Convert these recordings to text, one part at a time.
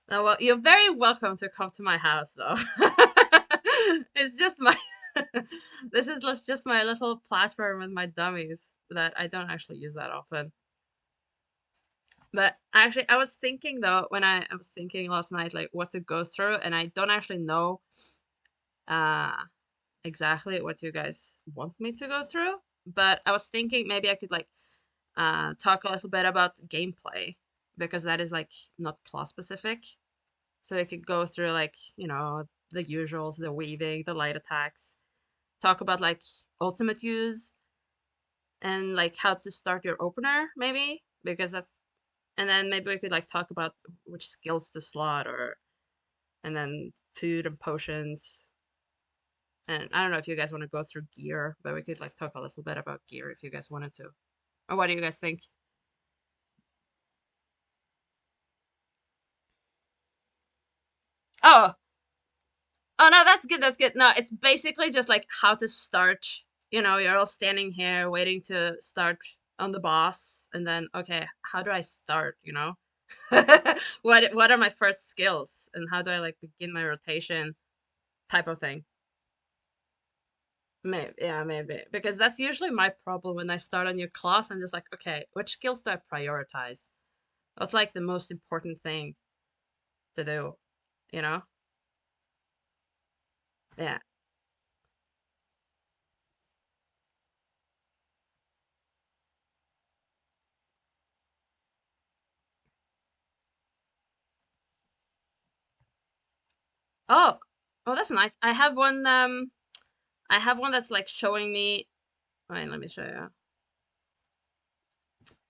Oh, well, you're very welcome to come to my house, though. It's just my this is just my little platform with my dummies that I don't actually use that often. But actually, I was thinking though when I was thinking last night like what to go through, and I don't actually know uh exactly what you guys want me to go through. But I was thinking maybe I could like talk a little bit about gameplay because that is like not class specific. So we could go through like, the usuals, the weaving, the light attacks, talk about like ultimate use and like how to start your opener maybe because that's and then maybe we could like talk about which skills to slot or and then food and potions. And I don't know if you guys want to go through gear, but we could like talk a little bit about gear if you guys wanted to. Or what do you guys think? Oh, oh no, that's good. That's good. No, it's basically just like how to start. You're all standing here waiting to start on the boss, and then okay, how do I start? What are my first skills, and how do I like begin my rotation type of thing? Maybe, yeah, maybe because that's usually my problem when I start a new class. I'm just like, okay, which skills do I prioritize? What's like the most important thing to do? You know? Yeah. Oh, oh, that's nice. I have one that's like showing me. Wait, let me show you.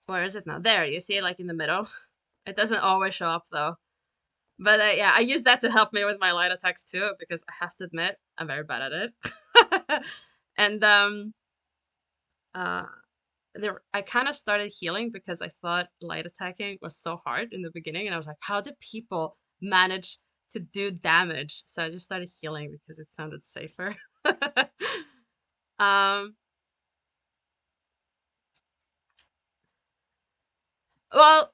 Where is it now? There, you see it like in the middle. It doesn't always show up though. But yeah, I use that to help me with my light attacks too because I have to admit I'm very bad at it. And uh, I kind of started healing because I thought light attacking was so hard in the beginning, and I was like, how do people manage to do damage? So I just started healing because it sounded safer. um, well,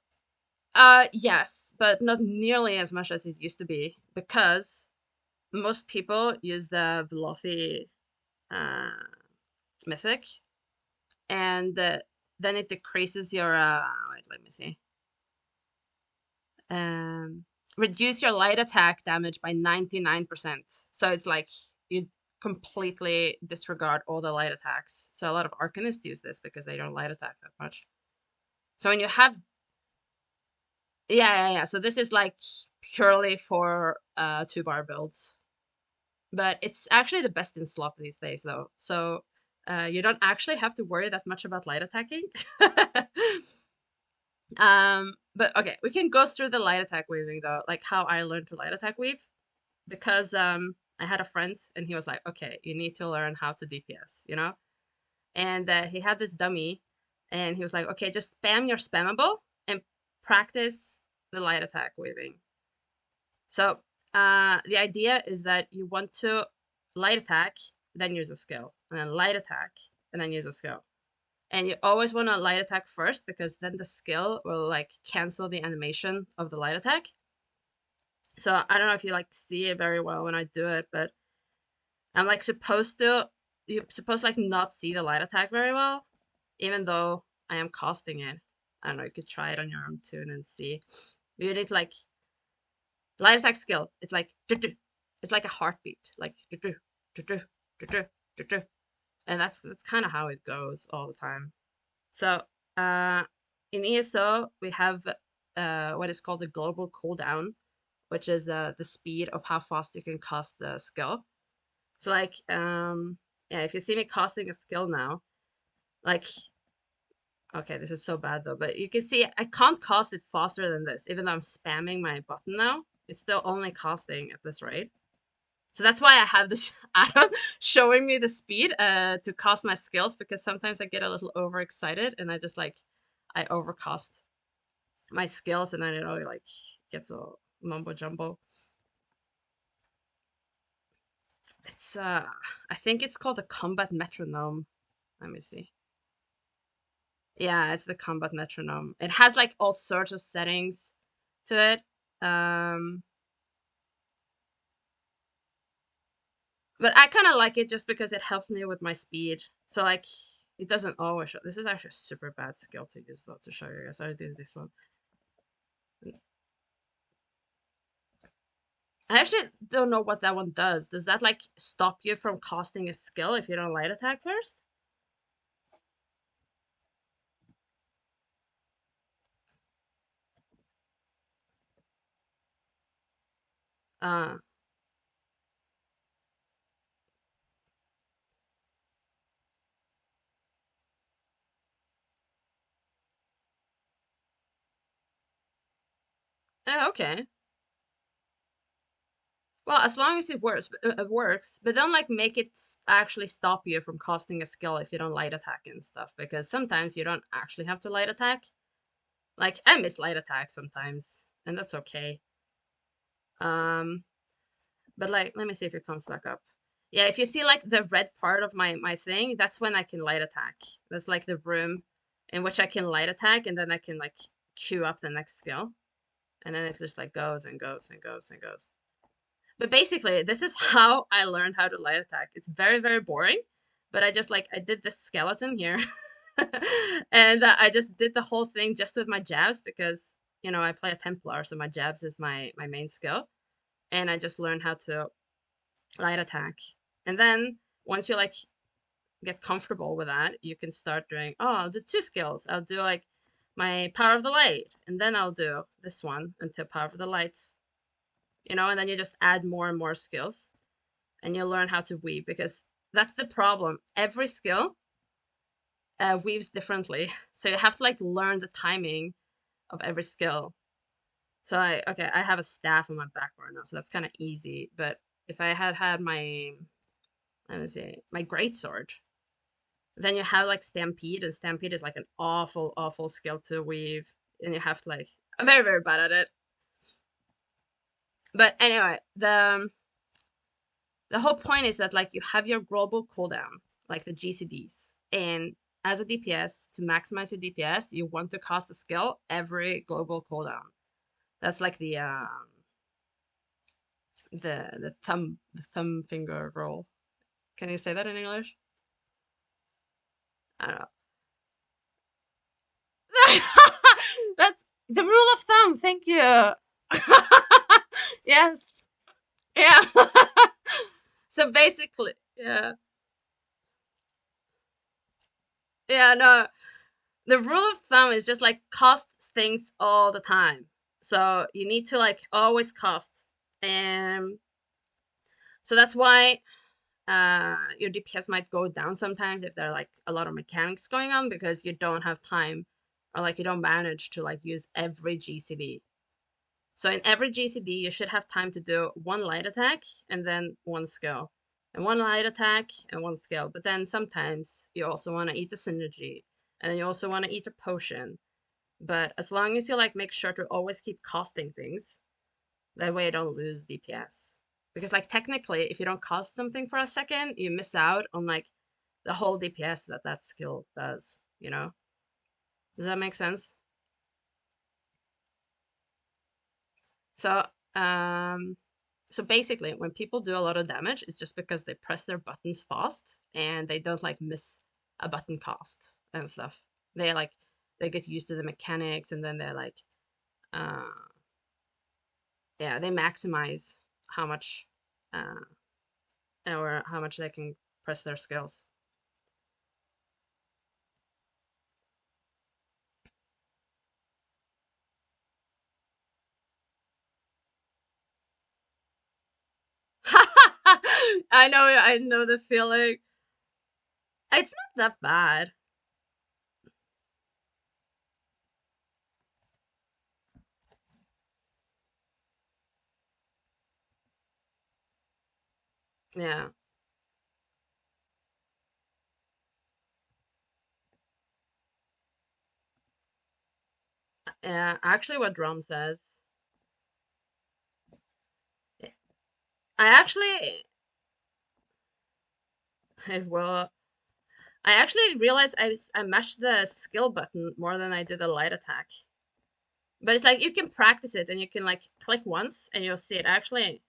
yes, but not nearly as much as it used to be because most people use the Velothi uh, mythic, and then it decreases your wait, let me see. Um, reduce your light attack damage by 99%. So it's like you completely disregard all the light attacks. So a lot of Arcanists use this because they don't light attack that much. So when you have yeah. So this is like purely for 2-bar builds. But it's actually the best in slot these days though. So you don't actually have to worry that much about light attacking. But okay, we can go through the light attack weaving though, like how I learned to light attack weave because I had a friend and he was like, okay, you need to learn how to DPS, And he had this dummy and he was like, okay, just spam your spammable and practice the light attack weaving. So the idea is that you want to light attack, then use a skill, and then light attack, and then use a skill. And you always want to light attack first because then the skill will like cancel the animation of the light attack. So I don't know if you like see it very well when I do it, but I'm like you're supposed to like not see the light attack very well, even though I am casting it. I don't know, you could try it on your own tune and see. You need to like light attack skill. It's like it's like a heartbeat, like and that's kind of how it goes all the time. So uh, in ESO we have what is called the global cooldown, which is the speed of how fast you can cast the skill. So like yeah, if you see me casting a skill now, like okay, this is so bad though, but you can see I can't cast it faster than this, even though I'm spamming my button now. It's still only casting at this rate. So that's why I have this add-on showing me the speed to cast my skills because sometimes I get a little overexcited and I just like I overcast my skills and then it all like gets all mumbo jumbo. It's I think it's called the combat metronome. Let me see. Yeah, it's the combat metronome. It has like all sorts of settings to it. But I kind of like it just because it helps me with my speed. So like, it doesn't always show. This is actually a super bad skill to use though to show you guys. I do this one. I actually don't know what that one does. Does that like stop you from casting a skill if you don't light attack first? Uh, okay. Well, as long as it works, but don't like make it actually stop you from casting a skill if you don't light attack and stuff, because sometimes you don't actually have to light attack. Like I miss light attack sometimes, and that's okay. Um, but like, let me see if it comes back up. Yeah, if you see like the red part of my thing, that's when I can light attack. That's like the room in which I can light attack, and then I can like queue up the next skill, and then it just like goes and goes and goes and goes. But basically, this is how I learned how to light attack. It's very, very boring, but I just like, I did this skeleton here. And I just did the whole thing just with my jabs because, you know, I play a Templar, so my jabs is my main skill. And I just learned how to light attack. And then once you like get comfortable with that, you can start doing, oh, I'll do two skills. I'll do like my power of the light, and then I'll do this one until power of the light, you know, and then you just add more and more skills and you learn how to weave because that's the problem. Every skill weaves differently. So you have to like learn the timing of every skill. So okay, I have a staff on my back bar now, so that's kind of easy. But if I had had my, let me see, my greatsword, then you have like Stampede, and Stampede is like an awful, awful skill to weave. And you have to like, I'm very, very bad at it. But anyway, the whole point is that like you have your global cooldown, like the GCDs, and as a DPS, to maximize your DPS, you want to cast a skill every global cooldown. That's like the thumb finger roll. Can you say that in English? I don't know. That's the rule of thumb. Thank you. Yes. Yeah. So basically, yeah. Yeah, no. The rule of thumb is just like cost things all the time. So you need to like always cost. And so that's why your DPS might go down sometimes if there are like a lot of mechanics going on because you don't have time or like you don't manage to like use every GCD. So in every GCD, you should have time to do one light attack and then one skill. And one light attack and one skill. But then sometimes you also want to eat a synergy. And then you also want to eat a potion. But as long as you like make sure to always keep costing things, that way you don't lose DPS. Because like technically, if you don't cost something for a second, you miss out on like the whole DPS that that skill does, you know? Does that make sense? So, um, so basically, when people do a lot of damage, it's just because they press their buttons fast and they don't like miss a button cost and stuff. They like they get used to the mechanics and then they're like, uh, yeah, they maximize how much, uh, or how much they can press their skills. I know the feeling. It's not that bad. Yeah. Yeah, actually what Drum says. I actually well, I actually realized I mashed the skill button more than I did the light attack. But it's like you can practice it and you can like click once and you'll see it actually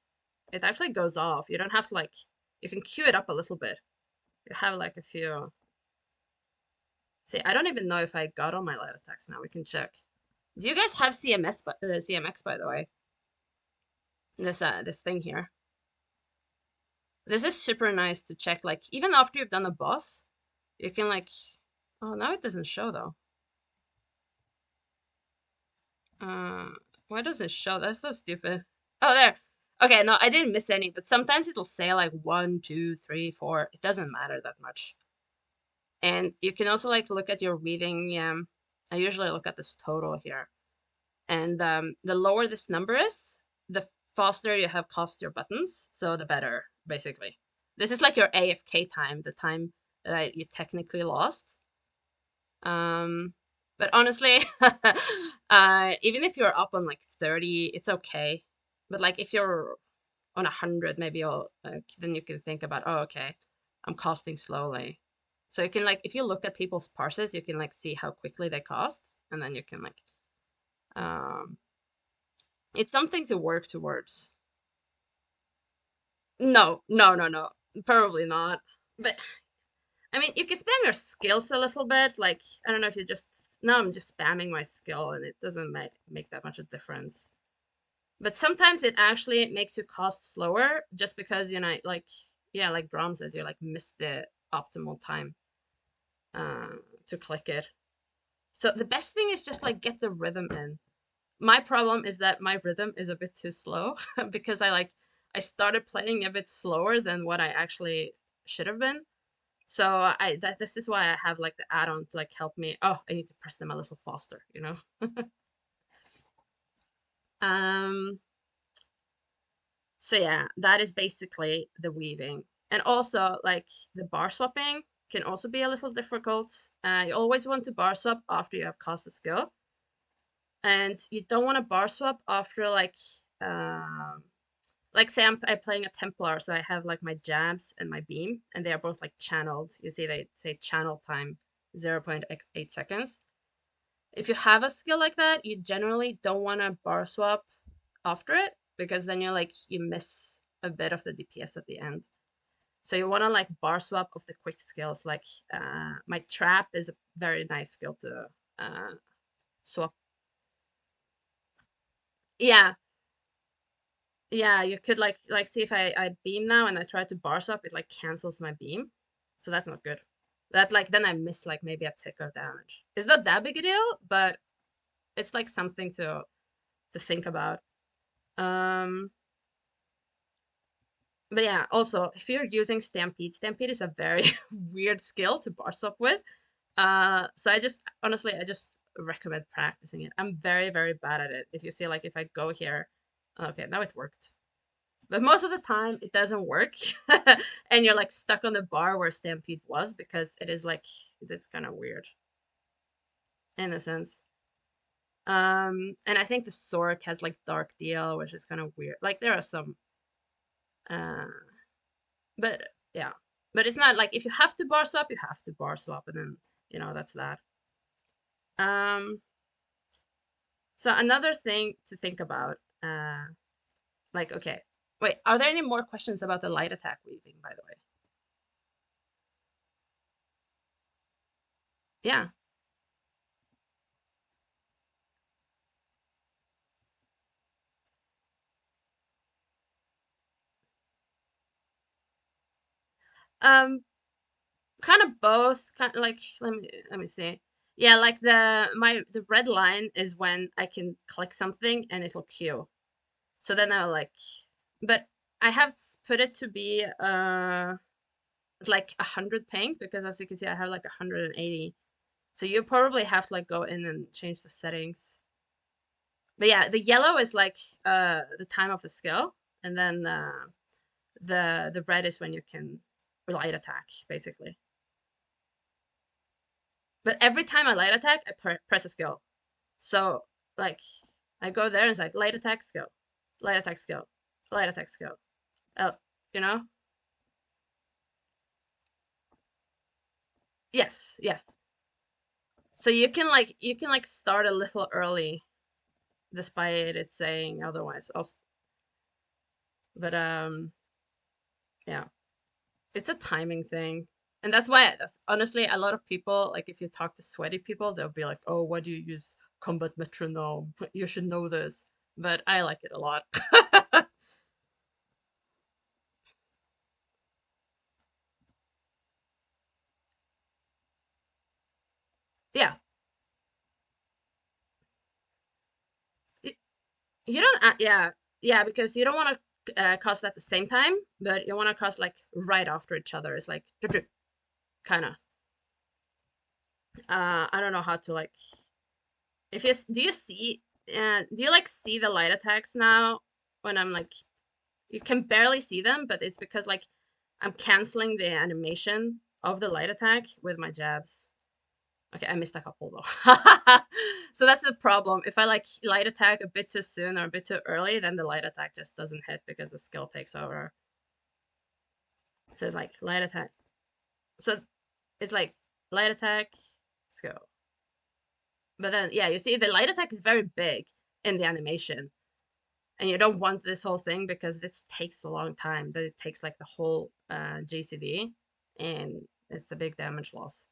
goes off. You don't have to like, you can queue it up a little bit. You have like a few. See, I don't even know if I got all my light attacks now. We can check. Do you guys have CMX by the way? This thing here. This is super nice to check. Like even after you've done a boss, you can like. Oh, now it doesn't show though. Uh, why does it show? That's so stupid. Oh, there. Okay, no, I didn't miss any, but sometimes it'll say like 1, 2, 3, 4. It doesn't matter that much. And you can also like look at your weaving. I usually look at this total here. And the lower this number is, the faster you have cast your buttons, so the better, basically. This is like your AFK time, the time that you technically lost. But honestly, even if you're up on like 30, it's okay. But like if you're on 100, maybe you'll then you can think about, oh, okay, I'm casting slowly. So you can like, if you look at people's parses, you can like see how quickly they cast, and then you can like, um, it's something to work towards. No, no, no, no, probably not. But I mean, you can spam your skills a little bit. Like, I don't know if you just, now I'm just spamming my skill and it doesn't make that much of a difference. But sometimes it actually makes you cast slower just because, you know, like, yeah, like Drum says, you like miss the optimal time uh, to click it. So the best thing is just like get the rhythm in. My problem is that my rhythm is a bit too slow because I started playing a bit slower than what I actually should have been. So this is why I have like the add-on to like help me. Oh, I need to press them a little faster, you know? Um, so yeah, that is basically the weaving. And also like the bar swapping can also be a little difficult. You always want to bar swap after you have cast a skill. And you don't want to bar swap after like say I'm playing a Templar, so I have like my jabs and my beam, and they are both like channeled. You see they say channel time 0.8 seconds. If you have a skill like that, you generally don't want to bar swap after it because then you miss a bit of the DPS at the end. So you want to like bar swap of the quick skills. Like my trap is a very nice skill to swap. Yeah, yeah. You could like see if I beam now and I try to bar swap, it like cancels my beam, so that's not good. That like then I miss like maybe a tick of damage. It's not that big a deal, but it's like something to think about. Um, but yeah, also if you're using Stampede is a very weird skill to bar swap with. So I just honestly I just recommend practicing it. I'm very, very bad at it. If you see like if I go here, okay, now it worked. But most of the time it doesn't work. And you're like stuck on the bar where Stampede was because it is like it's kind of weird in a sense. And I think the Sork has like Dark Deal, which is kind of weird. Like there are some uh but yeah. But it's not like if you have to bar swap, you have to bar swap, and then that's that. Um so another thing to think about, like okay. Wait, are there any more questions about the light attack weaving, by the way? Yeah. Um kind of both, kind of like let me see. Yeah, like the red line is when I can click something and it'll queue. So then I'll like, but I have put it to be like 100 ping because as you can see I have like 180. So you probably have to like go in and change the settings. But yeah, the yellow is like the time of the skill, and then the red is when you can light attack basically. But every time I light attack, I press a skill. So like I go there and it's like light attack skill, light attack skill, light attack skill. Oh, you know? Yes, yes. So you can like start a little early. despite it saying otherwise. Also, but yeah, it's a timing thing. And that's why, honestly, a lot of people, like if you talk to sweaty people, they'll be like, oh, why do you use combat metronome? You should know this. But I like it a lot. Yeah. Y- You don't, yeah, yeah, because you don't want to cast at the same time, but you want to cast like right after each other. It's like, kind of. I don't know how to like, if you, do you see, do you like see the light attacks now when I'm like, you can barely see them, but it's because like I'm canceling the animation of the light attack with my jabs. Okay, I missed a couple though. So that's the problem. If I like light attack a bit too soon or a bit too early, then the light attack just doesn't hit because the skill takes over. So it's like light attack. So it's like light attack, skill. But then yeah, you see the light attack is very big in the animation. And you don't want this whole thing because this takes a long time. That it takes like the whole GCD, and it's a big damage loss.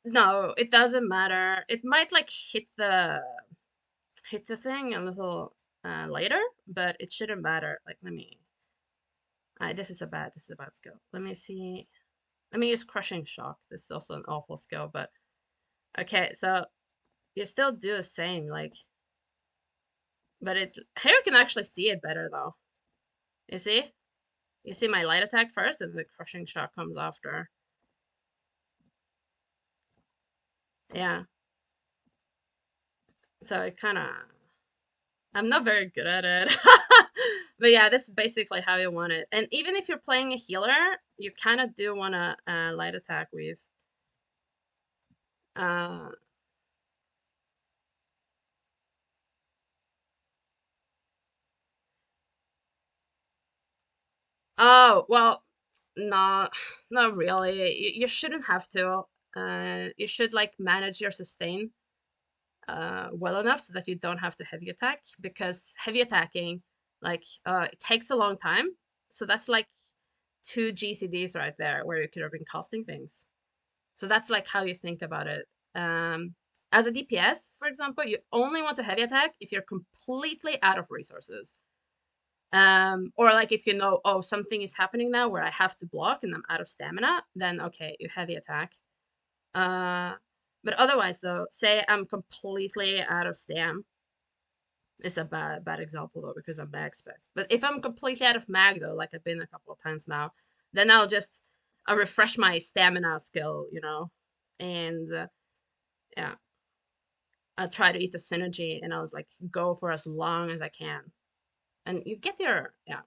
No, it doesn't matter. It might like hit the thing a little later, but it shouldn't matter. Like let me. This is a bad skill. Let me see. Let me use crushing shock. This is also an awful skill, but okay. So you still do the same, like, but it here you can actually see it better though. You see? You see my light attack first, and the crushing shock comes after. Yeah. So it kind of, I'm not very good at it. But yeah, this is basically how you want it. And even if you're playing a healer, you kind of do want to light attack with. Uh, oh, well, no, not really. You shouldn't have to. You should like manage your sustain well enough so that you don't have to heavy attack, because heavy attacking, like, it takes a long time. So that's like two GCDs right there where you could have been casting things. So that's like how you think about it. Um, as a DPS, for example, you only want to heavy attack if you're completely out of resources. Or like if you know, oh, something is happening now where I have to block and I'm out of stamina, then okay, you heavy attack. Uh, but otherwise though, say I'm completely out of stam. It's a bad example though because I'm mag spec. But if I'm completely out of mag though, like I've been a couple of times now, then I'll refresh my stamina skill, you know, and yeah, I'll try to eat the synergy and I'll like go for as long as I can, and you get your yeah.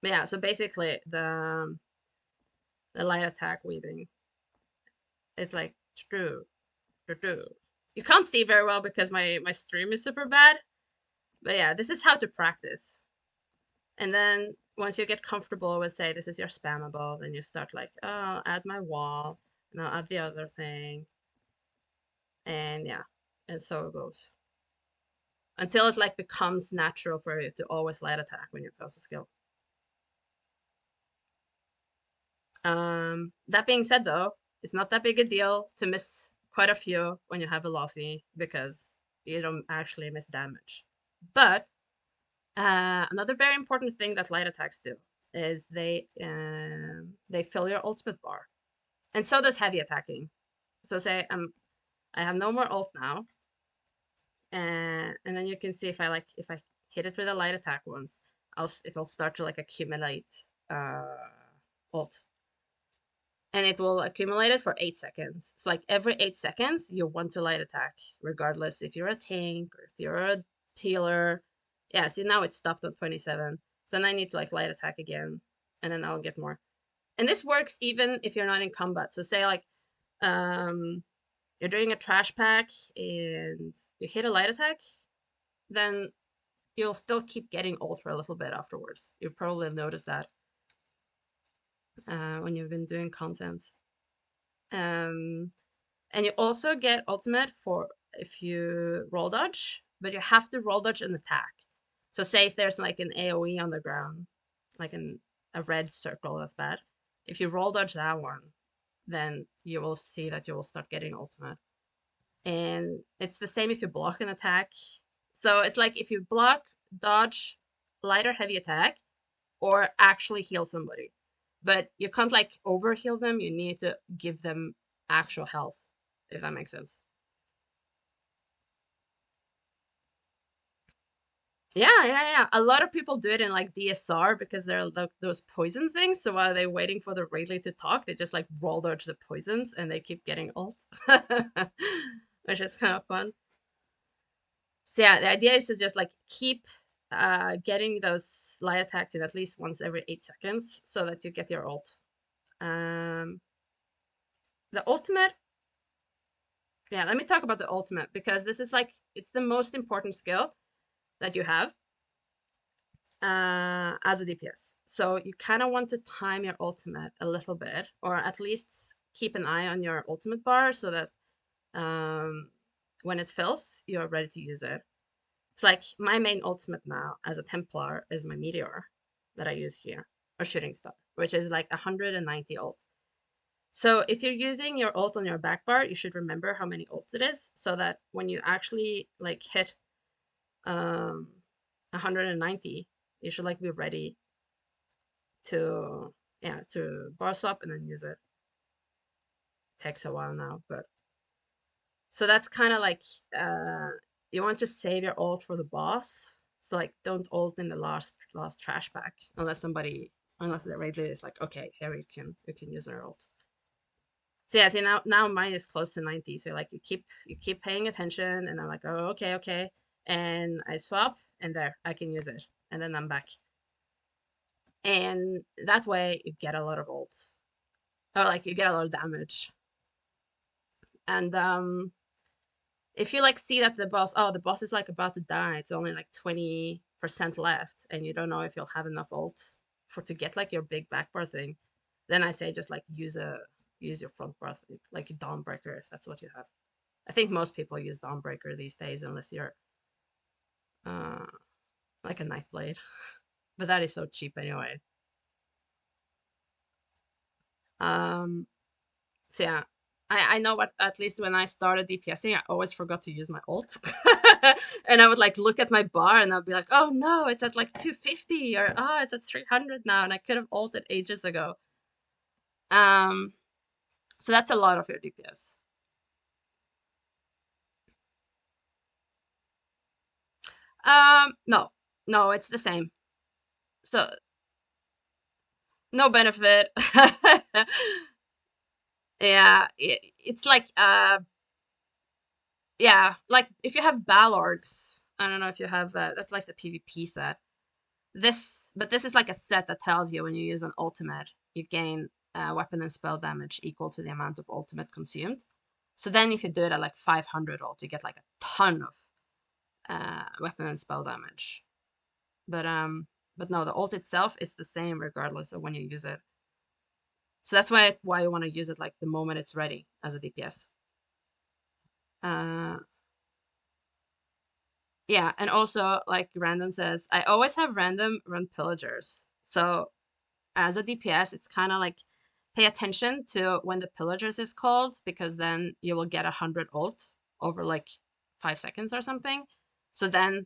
But yeah, so basically the light attack weaving, it's like true, true. You can't see very well because my stream is super bad. But yeah, this is how to practice. And then once you get comfortable with, say, this is your spammable, then you start like, oh, I'll add my wall, and I'll add the other thing. And yeah, and so it goes. Until it like becomes natural for you to always light attack when you cast a skill. That being said though, it's not that big a deal to miss quite a few when you have velocity because you don't actually miss damage. But another very important thing that light attacks do is they fill your ultimate bar. And so does heavy attacking. So say I have no more ult now, and then you can see if I hit it with a light attack once, it'll start to like accumulate ult, and it will accumulate it for 8 seconds. It's like every 8 seconds you want to light attack, regardless if you're a tank or if you're a healer. Yeah, see now it's stopped on 27. So then I need to like light attack again, and then I'll get more. And this works even if you're not in combat. So say like um you're doing a trash pack and you hit a light attack, then you'll still keep getting ult for a little bit afterwards. You've probably noticed that when you've been doing content. And you also get ultimate for if you roll dodge, but you have to roll dodge an attack. So say if there's like an AoE on the ground, like a red circle, that's bad. If you roll dodge that one, then you will see that you will start getting ultimate. And it's the same if you block an attack. So it's like if you block, dodge, light or heavy attack, or actually heal somebody. But you can't like over heal them, you need to give them actual health, if that makes sense. Yeah. A lot of people do it in like DSR because they're like those poison things. So while they're waiting for the Rayleigh to talk, they just like roll dodge the poisons and they keep getting ult, which is kind of fun. So yeah, the idea is to just like keep getting those light attacks in at least once every 8 seconds so that you get your ult. The ultimate, yeah, let me talk about the ultimate because this is like, it's the most important skill that you have as a DPS. So you kind of want to time your ultimate a little bit, or at least keep an eye on your ultimate bar so that when it fills, you're ready to use it. It's like my main ultimate now as a Templar is my Meteor that I use here, or Shooting Star, which is like 190 ult. So if you're using your ult on your back bar, you should remember how many ults it is, so that when you actually like hit 190, you should like be ready to bar swap and then use it. Takes a while now, but so that's kind of like you want to save your ult for the boss. So like don't ult in the last trash pack unless the raid leader is like, okay, here you can use their ult. So yeah, see now mine is close to 90. So like you keep paying attention and I'm like, oh okay. And I swap and there I can use it. And then I'm back. And that way you get a lot of ults. Or like you get a lot of damage. And if you like see that the boss is like about to die, it's only like 20% left, and you don't know if you'll have enough ult to get like your big backbar thing, then I say just like use your front bar thing, like your Dawnbreaker if that's what you have. I think most people use Dawnbreaker these days unless you're like a Nightblade. But that is so cheap anyway. So yeah, I know what, at least when I started DPSing, I always forgot to use my ult. And I would like look at my bar and I'd be like, oh no, it's at like 250 or it's at 300 now and I could have ulted ages ago. So that's a lot of your DPS. No, it's the same. So no benefit. Yeah, it's like yeah, like if you have Ballards, I don't know if you have that's like the PvP set. But this is like a set that tells you when you use an ultimate, you gain weapon and spell damage equal to the amount of ultimate consumed. So then if you do it at like 500 ult, you get like a ton of weapon and spell damage. But no, the ult itself is the same regardless of when you use it. So that's why you want to use it like the moment it's ready as a DPS. Yeah, and also like Random says, I always have Random run pillagers. So as a DPS, it's kind of like pay attention to when the pillagers is called, because then you will get 100 ult over like 5 seconds or something. So then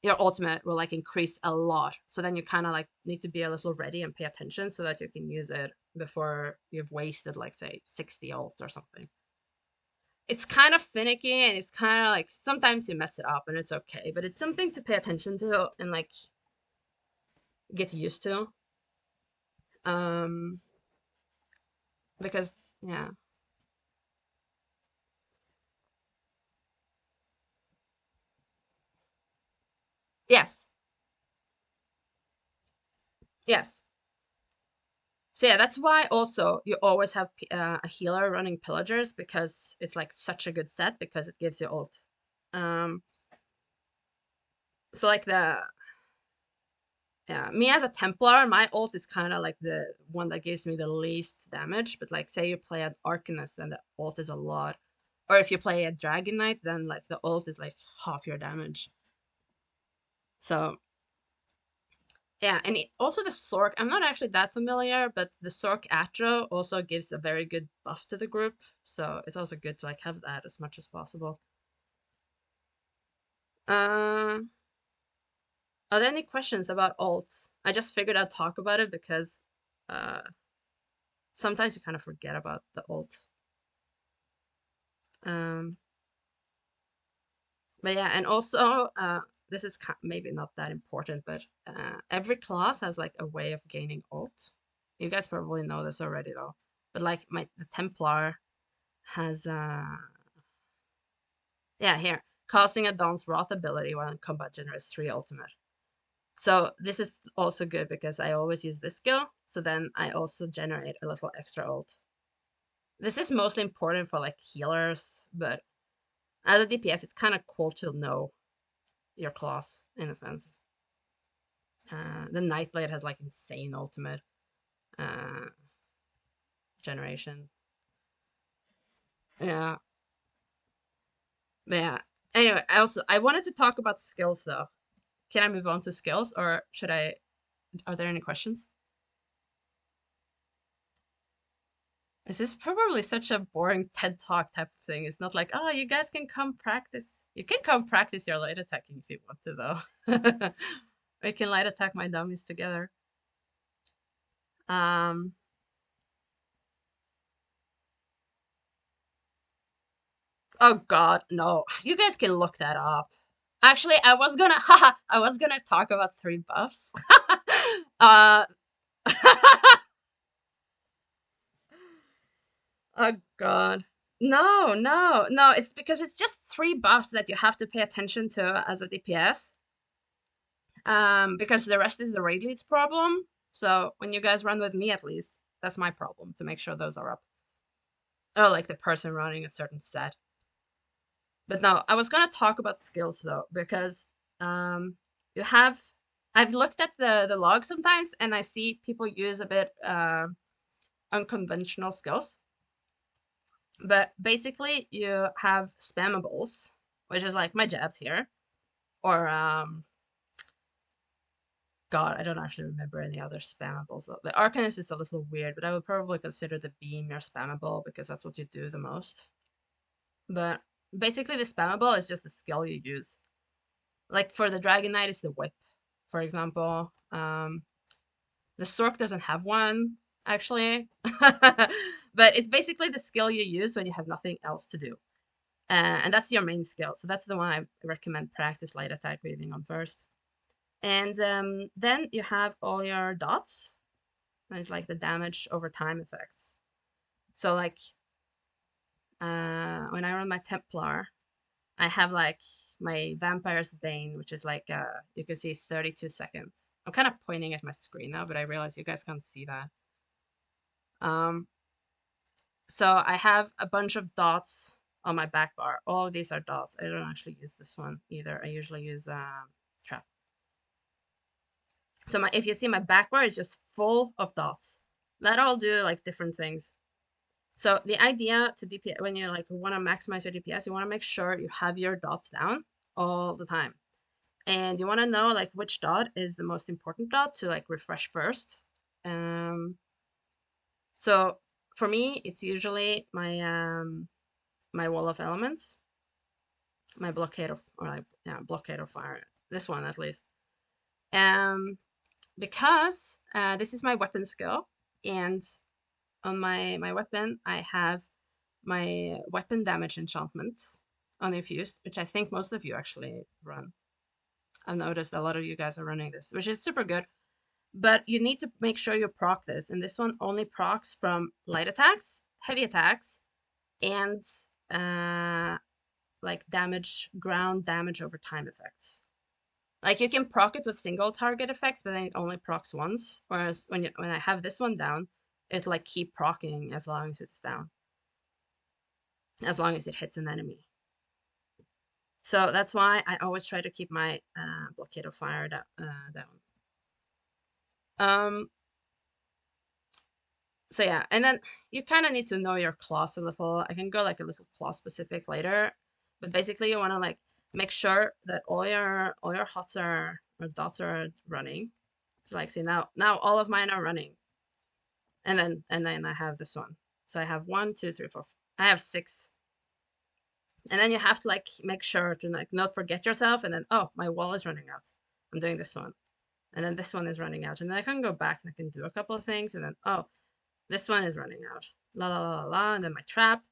your ultimate will like increase a lot. So then you kind of like need to be a little ready and pay attention so that you can use it before you've wasted like say 60 ult or something. It's kind of finicky and it's kind of like sometimes you mess it up and it's okay, but it's something to pay attention to and like get used to. Because yeah. Yes. Yes. So yeah, that's why also you always have a healer running pillagers, because it's like such a good set because it gives you ult. So like me as a Templar, my ult is kind of like the one that gives me the least damage. But like, say you play an Arcanist, then the ult is a lot. Or if you play a Dragon Knight, then like the ult is like half your damage. So yeah, and also the Sork. I'm not actually that familiar, but the Sork Atro also gives a very good buff to the group. So it's also good to like have that as much as possible. Uh, are there any questions about ults? I just figured I'd talk about it because uh, sometimes you kind of forget about the ult. Um, but yeah, and also this is maybe not that important, but every class has like a way of gaining ult. You guys probably know this already though. But like the Templar has yeah, here. Casting a Dawn's Wrath ability while in combat generates 3 ultimate. So this is also good because I always use this skill, so then I also generate a little extra ult. This is mostly important for like healers, but as a DPS, it's kind of cool to know your class in a sense. The Nightblade has like insane ultimate generation. Yeah, but yeah. Anyway, I wanted to talk about skills though. Can I move on to skills, or should I? Are there any questions? This is probably such a boring TED Talk type of thing. It's not like, oh, you guys can come practice. You can come practice your light attacking if you want to, though. We can light attack my dummies together. Um, oh God, no. You guys can look that up. Actually, haha, I was gonna talk about 3 buffs. uh, oh God. No, no, no. It's because it's just 3 buffs that you have to pay attention to as a DPS. Because the rest is the raid leads problem. So when you guys run with me, at least, that's my problem to make sure those are up. Or like the person running a certain set. But no, I was gonna talk about skills though, because you have I've looked at the log sometimes and I see people use a bit unconventional skills. But basically you have spammables, which is like my jabs here. Or God, I don't actually remember any other spammables. The Arcanist is a little weird, but I would probably consider the Beam your spammable because that's what you do the most. But basically the spammable is just the skill you use. Like for the Dragon Knight, it's the Whip, for example. The Sork doesn't have one, actually. But it's basically the skill you use when you have nothing else to do. And that's your main skill. So that's the one I recommend practice light attack weaving on first. And then you have all your dots, and it's like the damage over time effects. So like when I run my Templar, I have like my Vampire's Bane, which is like you can see 32 seconds. I'm kind of pointing at my screen now, but I realize you guys can't see that. So I have a bunch of dots on my back bar. All of these are dots. I don't actually use this one either. I usually use trap. So if you see my back bar is just full of dots. That all do like different things. So the idea to DPS, when you like want to maximize your DPS, you want to make sure you have your dots down all the time. And you want to know like which dot is the most important dot to like refresh first. So for me, it's usually my my wall of elements, my blockade of or like blockade of fire. This one at least. Because this is my weapon skill, and on my weapon I have my weapon damage enchantment on infused, which I think most of you actually run. I've noticed a lot of you guys are running this, which is super good. But you need to make sure you proc this, and this one only procs from light attacks, heavy attacks, and like ground damage over time effects. Like you can proc it with single target effects, but then it only procs once. Whereas when I have this one down, it like keep procking as long as it's down, as long as it hits an enemy. So that's why I always try to keep my blockade of fire down. So yeah, and then you kind of need to know your class a little. I can go like a little class specific later, but basically you want to like make sure that all your hots are or dots are running. So like see now all of mine are running, and then I have this one. So I have 1, 2, 3, 4. I have 6, and then you have to like make sure to like not forget yourself. And then oh, my wall is running out. I'm doing this one, and then this one is running out, and then I can go back and I can do a couple of things, and then oh, this one is running out. La la la la la, and then my trap.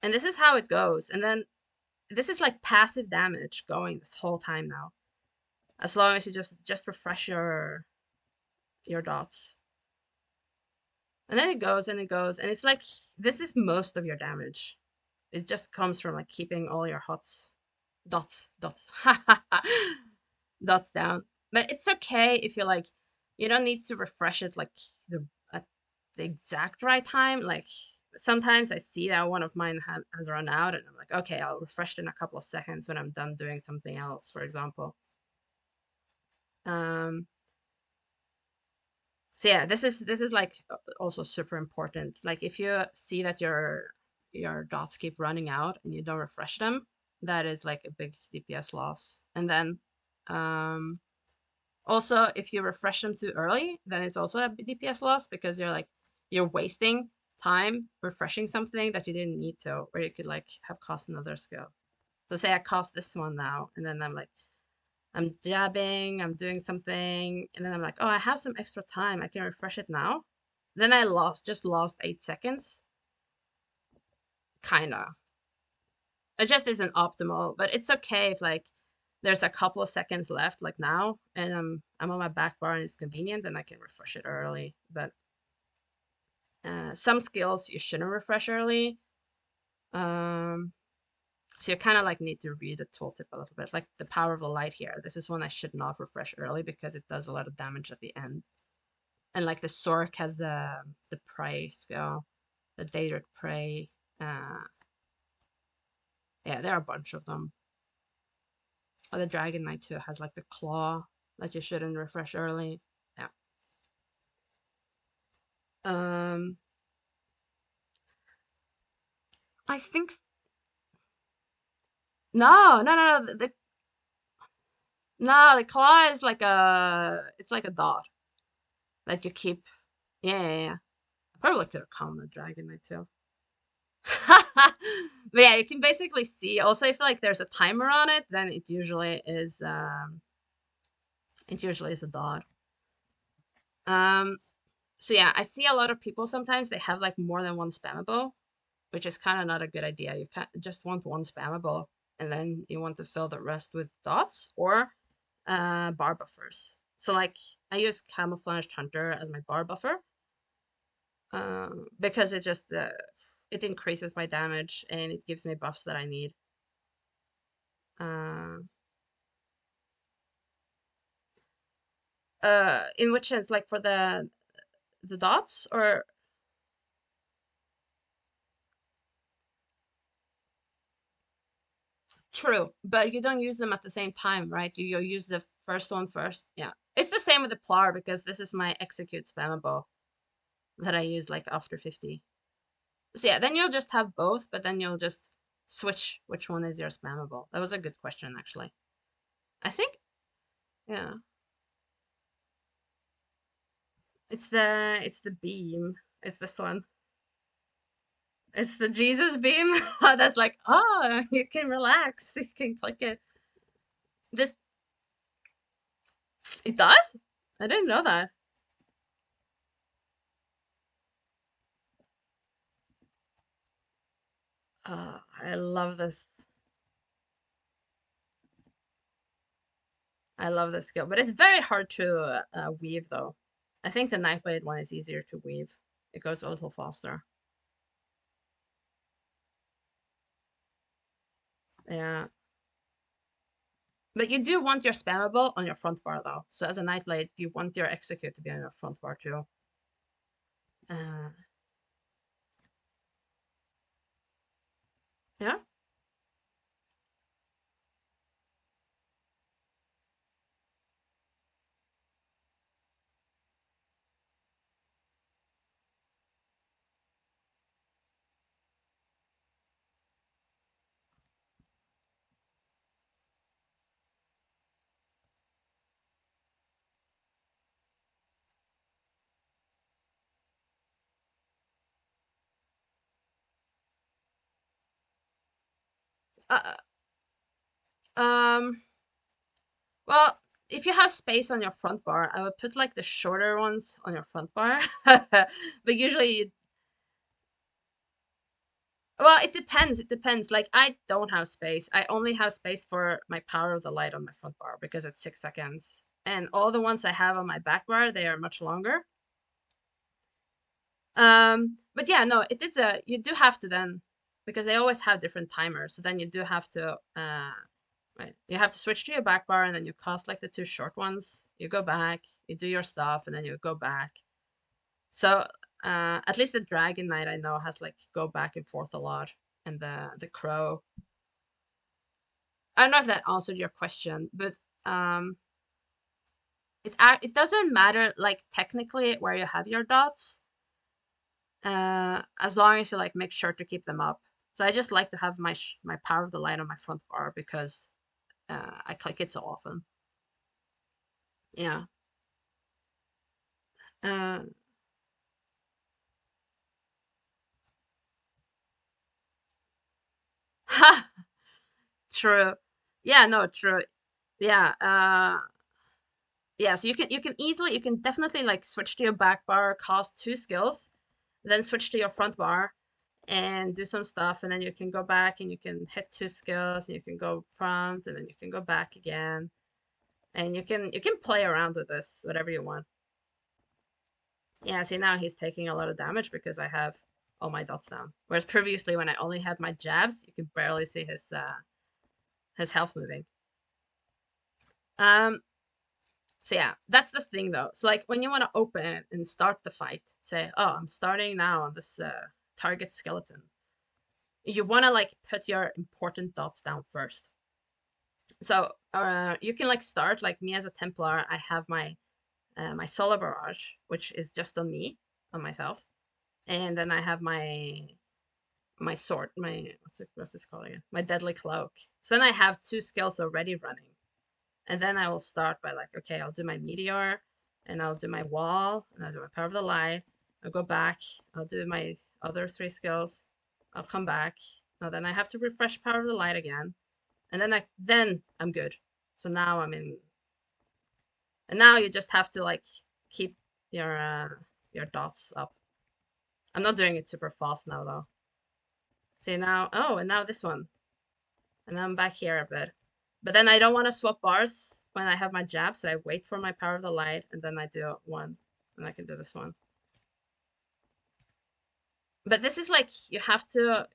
And this is how it goes. And then this is like passive damage going this whole time now. As long as you just refresh your dots. And then it goes and it goes. And it's like this is most of your damage. It just comes from like keeping all your dots dots down. But it's okay if you're like you don't need to refresh it like at the exact right time. Like sometimes I see that one of mine has run out, and I'm like, okay, I'll refresh it in a couple of seconds when I'm done doing something else, for example. Um, so yeah, this is like also super important. Like if you see that your dots keep running out and you don't refresh them, that is like a big DPS loss. And then also if you refresh them too early, then it's also a DPS loss because you're wasting time refreshing something that you didn't need to, or you could like have cost another skill. So say I cost this one now, and then I'm jabbing, I'm doing something, and then I'm like, oh, I have some extra time. I can refresh it now. Then I just lost 8 seconds. Kinda. It just isn't optimal, but it's okay if like there's a couple of seconds left, like now, and I'm on my back bar and it's convenient, then I can refresh it early. But some skills you shouldn't refresh early. Um, so you kind of like need to read the tooltip a little bit, like the power of the light here. This is one I should not refresh early because it does a lot of damage at the end. And like the Sork has the prey skill, the Daedric prey. Yeah, there are a bunch of them. Oh, the Dragon Knight too has like the claw that you shouldn't refresh early. Yeah. Um, I think no. The claw is like it's like a dot that you keep. Yeah. I probably could have called the Dragon Knight too. But yeah, you can basically see. Also, if like there's a timer on it, then it usually is a dot. So yeah, I see a lot of people sometimes they have like more than one spammable, which is kind of not a good idea. You can't just want one spammable, and then you want to fill the rest with dots or bar buffers. So like I use Camouflaged Hunter as my bar buffer, because it increases my damage and it gives me buffs that I need. In which sense, like for the dots or true, but you don't use them at the same time, right? You use the first one first. Yeah, it's the same with the Plar because this is my execute spammable that I use like after 50. So yeah, then you'll just have both, but then you'll just switch which one is your spammable. That was a good question, actually. I think, yeah, it's the beam. It's this one. It's the Jesus beam. That's like, oh, you can relax. You can click it. This it does? I didn't know that. I love this. I love this skill, but it's very hard to weave though. I think the Nightblade one is easier to weave. It goes a little faster. Yeah. But you do want your spammable on your front bar though. So as a Nightblade, you want your execute to be on your front bar too. Uh, yeah. Uh, um, well, if you have space on your front bar, I would put like the shorter ones on your front bar. But usually well, it depends. It depends. Like I don't have space. I only have space for my power of the light on my front bar because it's 6 seconds. And all the ones I have on my back bar, they are much longer. But yeah, no, it is a you do have to then because they always have different timers. So then you do have to right, you have to switch to your back bar and then you cast like the two short ones. You go back, you do your stuff, and then you go back. So at least the Dragon Knight I know has like go back and forth a lot, and the Crow. I don't know if that answered your question, but um, it doesn't matter like technically where you have your dots, as long as you like make sure to keep them up. So I just like to have my power of the light on my front bar because I click it so often. Yeah. Uh, ha, true. Yeah, no, true. Yeah. Yeah. So you can definitely like switch to your back bar, cast two skills, then switch to your front bar and do some stuff, and then you can go back and you can hit two skills and you can go front and then you can go back again, and you can play around with this whatever you want. Yeah, see now he's taking a lot of damage because I have all my dots down, whereas previously when I only had my jabs you could barely see his health moving. um so yeah, that's the thing though. So like when you want to open and start the fight, say, oh, I'm starting now on this target skeleton, you want to like put your important dots down first. So you can like start like me as a Templar. I have my Solar Barrage, which is just on me, on myself, and then I have my sword, my what's this called again? My Deadly Cloak. So then I have two skills already running, and then I will start by like, okay, I'll do my Meteor, and I'll do my Wall, and I'll do my Power of the Light. I'll go back. I'll do my other three skills. I'll come back. Now then I have to refresh Power of the Light again, and then I'm good. So now I'm in, and now you just have to like keep your dots up. I'm not doing it super fast now though. See now, oh, and now this one, and I'm back here a bit. But then I don't want to swap bars when I have my jab, so I wait for my Power of the Light, and then I do one, and I can do this one. But this is like you have to,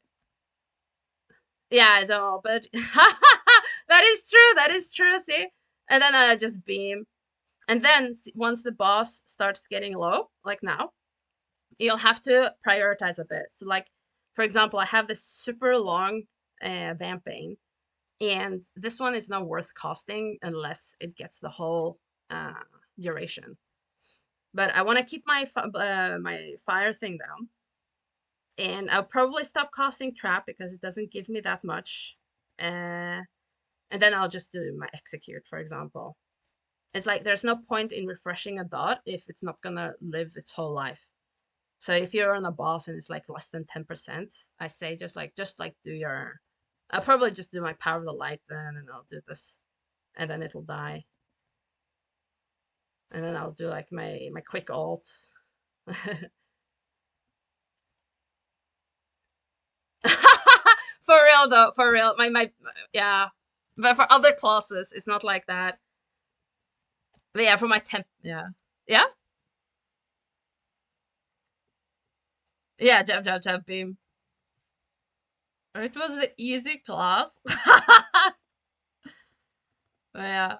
yeah, I know, but that is true. That is true. See, and then I just beam. And then once the boss starts getting low, like now, you'll have to prioritize a bit. So like, for example, I have this super long Vampane, and this one is not worth casting unless it gets the whole uh, duration. But I want to keep my fire thing down, and I'll probably stop casting Trap because it doesn't give me that much. And then I'll just do my Execute, for example. It's like there's no point in refreshing a dot if it's not gonna live its whole life. So if you're on a boss and it's like less than 10%, I say just like do your. I'll probably just do my Power of the Light then, and I'll do this, and then it will die, and then I'll do like my quick alt. For real though, for real, my yeah. But for other classes, it's not like that. But yeah, for my temp, yeah, yeah, yeah, jab jab jab beam. It was the easy class. Yeah,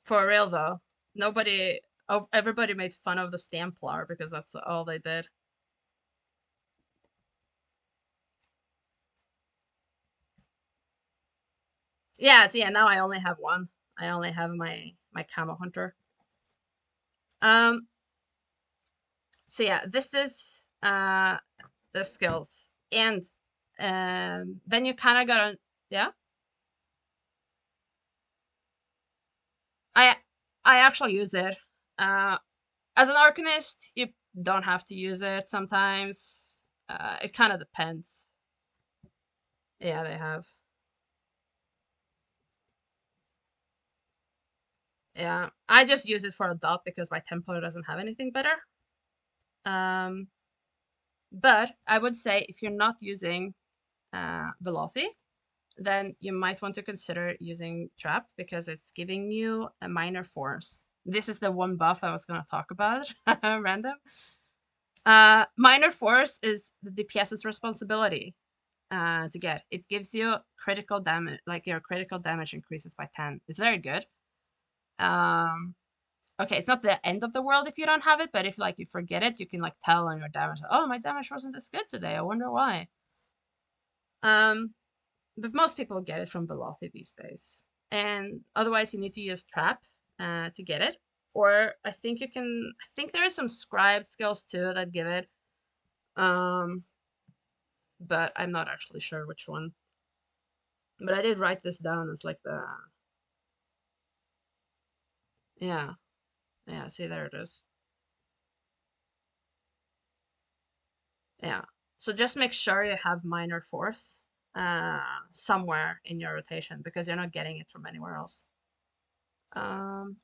for real though. Nobody, oh, everybody made fun of the Stamplar because that's all they did. Yeah, so yeah, now I only have one. I only have my Camo Hunter. Um, so yeah, this is the skills. And then you kind of gotta, yeah. I I actually use it. Uh, as an Arcanist, you don't have to use it sometimes. It kind of depends. Yeah, they have. Yeah, I just use it for a dot because my Templar doesn't have anything better. Um, but I would say if you're not using Velocity, then you might want to consider using Trap because it's giving you a minor force. This is the one buff I was going to talk about, random. Minor force is the DPS's responsibility to get. It gives you critical damage, like your critical damage increases by 10. It's very good. Um, okay, it's not the end of the world if you don't have it, but if like you forget it, you can like tell on your damage. Oh, my damage wasn't as good today. I wonder why. Um, but most people get it from Velocity these days. And otherwise, you need to use Trap to get it. Or I think you can. I think there is some scribed skills too that give it. Um, but I'm not actually sure which one. But I did write this down as like the yeah yeah. See, there it is. Yeah. So just make sure you have minor force somewhere in your rotation because you're not getting it from anywhere else. Um,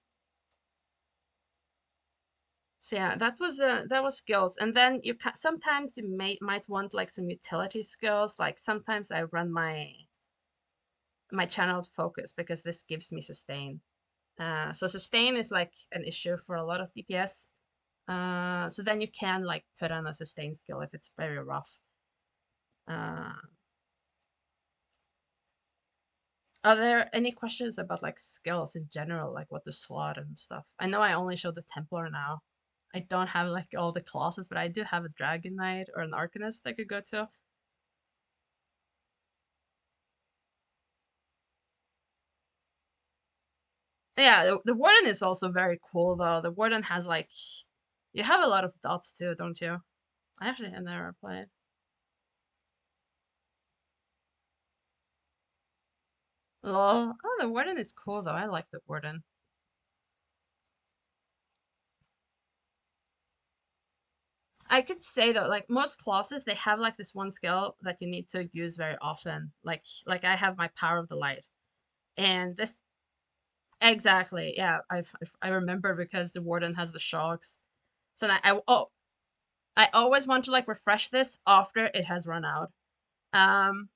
so yeah, that was skills, and then you can sometimes you might want like some utility skills. Like sometimes I run my channeled focus because this gives me sustain. So sustain is like an issue for a lot of DPS. So then you can like put on a sustain skill if it's very rough. Uh, Are there any questions about like skills in general, like what to slot and stuff? I know I only show the Templar now. I don't have like all the classes, but I do have a Dragon Knight or an Arcanist I could go to. Yeah, the Warden is also very cool though. The Warden has like, you have a lot of dots too, don't you? I actually have never played. Lol. Oh, the Warden is cool though. I like the Warden. I could say though, like most classes, they have like this one skill that you need to use very often. Like I have my Power of the Light, and this exactly, yeah. I remember because the Warden has the shocks. So I always want to like refresh this after it has run out. Um,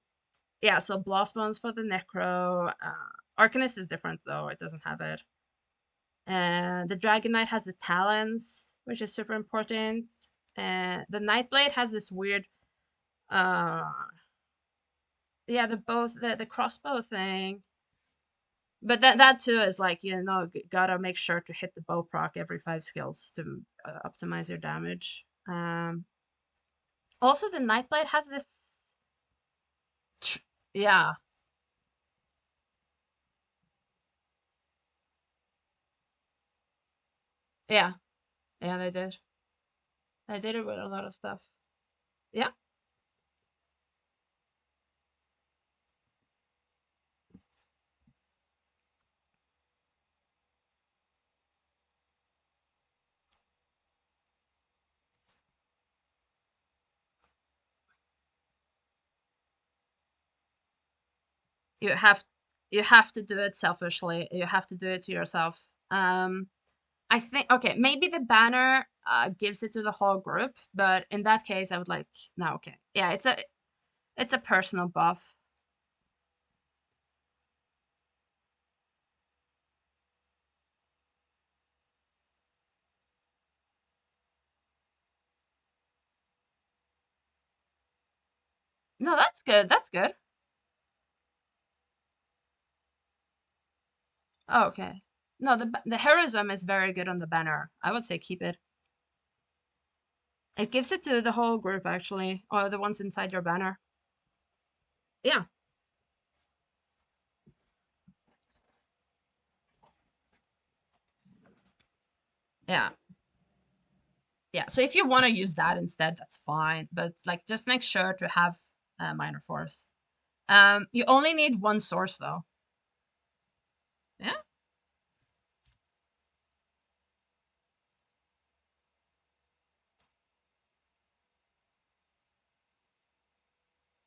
yeah. So Blast Bones for the Necro. Arcanist is different though; it doesn't have it. The Dragon Knight has the Talons, which is super important. The Nightblade has this weird uh yeah, the crossbow thing. But that too is like, gotta make sure to hit the bow proc every 5 skills to optimize your damage. Also the Nightblade has this yeah. Yeah. Yeah, they did. They did it with a lot of stuff. Yeah. You have you have to do it selfishly. You have to do it to yourself. I think okay, maybe the banner gives it to the whole group, but in that case I would like no, okay. Yeah, it's a personal buff. No, that's good. That's good. Oh, okay. No, the heroism is very good on the banner. I would say keep it. It gives it to the whole group actually, or the ones inside your banner. Yeah, yeah, yeah. So if you want to use that instead, that's fine. But like, just make sure to have minor force. You only need one source though. Yeah,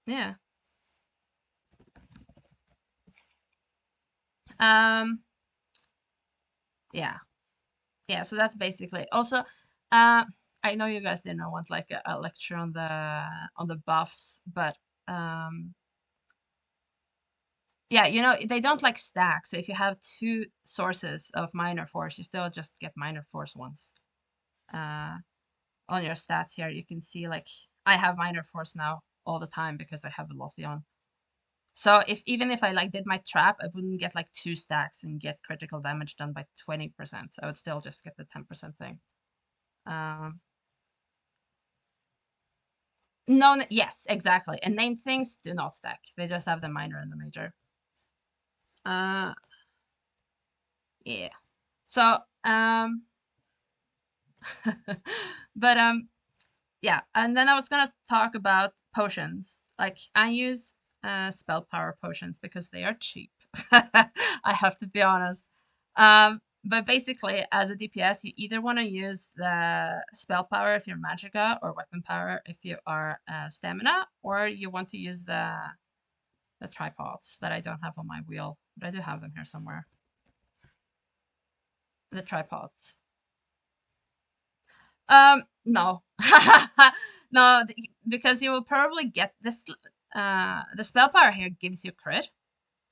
yeah. Yeah. Yeah, so that's basically also I know you guys didn't want like a lecture on the buffs, but yeah, you know, they don't like stack. So if you have two sources of minor force, you still just get minor force once. On your stats here, you can see like I have minor force now all the time because I have a Lothion. So even if I like did my trap, I wouldn't get like 2 stacks and get critical damage done by 20%. I would still just get the 10% thing. No, yes, exactly. And named things do not stack. They just have the minor and the major. Yeah. So, but yeah. And then I was gonna talk about potions. Like I use spell power potions because they are cheap. I have to be honest. But basically, as a DPS, you either want to use the spell power if you're Magicka, or weapon power if you are stamina, or you want to use the tripods that I don't have on my wheel, but I do have them here somewhere. The tripods. No. No, because you will probably get this, the spell power here gives you crit.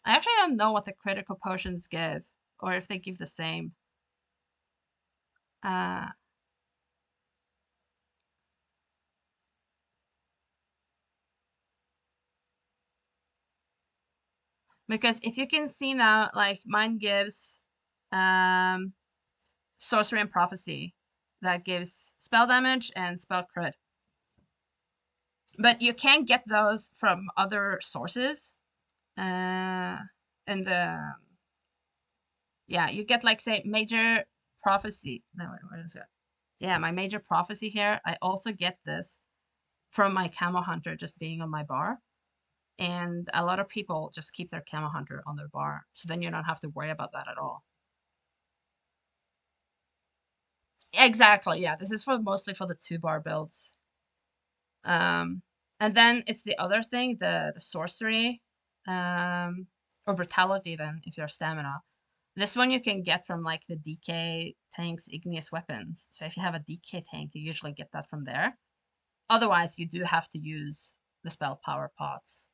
I actually don't know what the critical potions give, or if they give the same. Uh, because if you can see now, like mine gives, sorcery and prophecy, that gives spell damage and spell crit. But you can get those from other sources. And yeah, you get like say major prophecy. No, wait, what is it? Yeah, my major prophecy here. I also get this from my camo hunter just being on my bar. And a lot of people just keep their camo hunter on their bar. So then you don't have to worry about that at all. Exactly, yeah. This is for mostly for the 2-bar builds. And then it's the other thing, the sorcery, or brutality then if you're stamina. This one you can get from like the DK tank's igneous weapons. So if you have a DK tank, you usually get that from there. Otherwise, you do have to use the spell power pots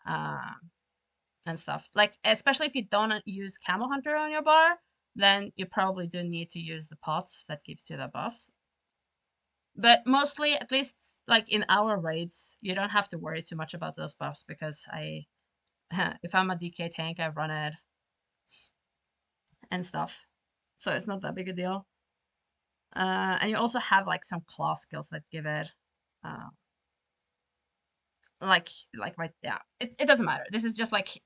and stuff. Like especially if you don't use Camo Hunter on your bar, then you probably do need to use the pots that gives you the buffs. But mostly, at least like in our raids, you don't have to worry too much about those buffs because if I'm a DK tank, I run it and stuff. So it's not that big a deal. And you also have like some class skills that give it, uh, like right, yeah. It doesn't matter. This is just like,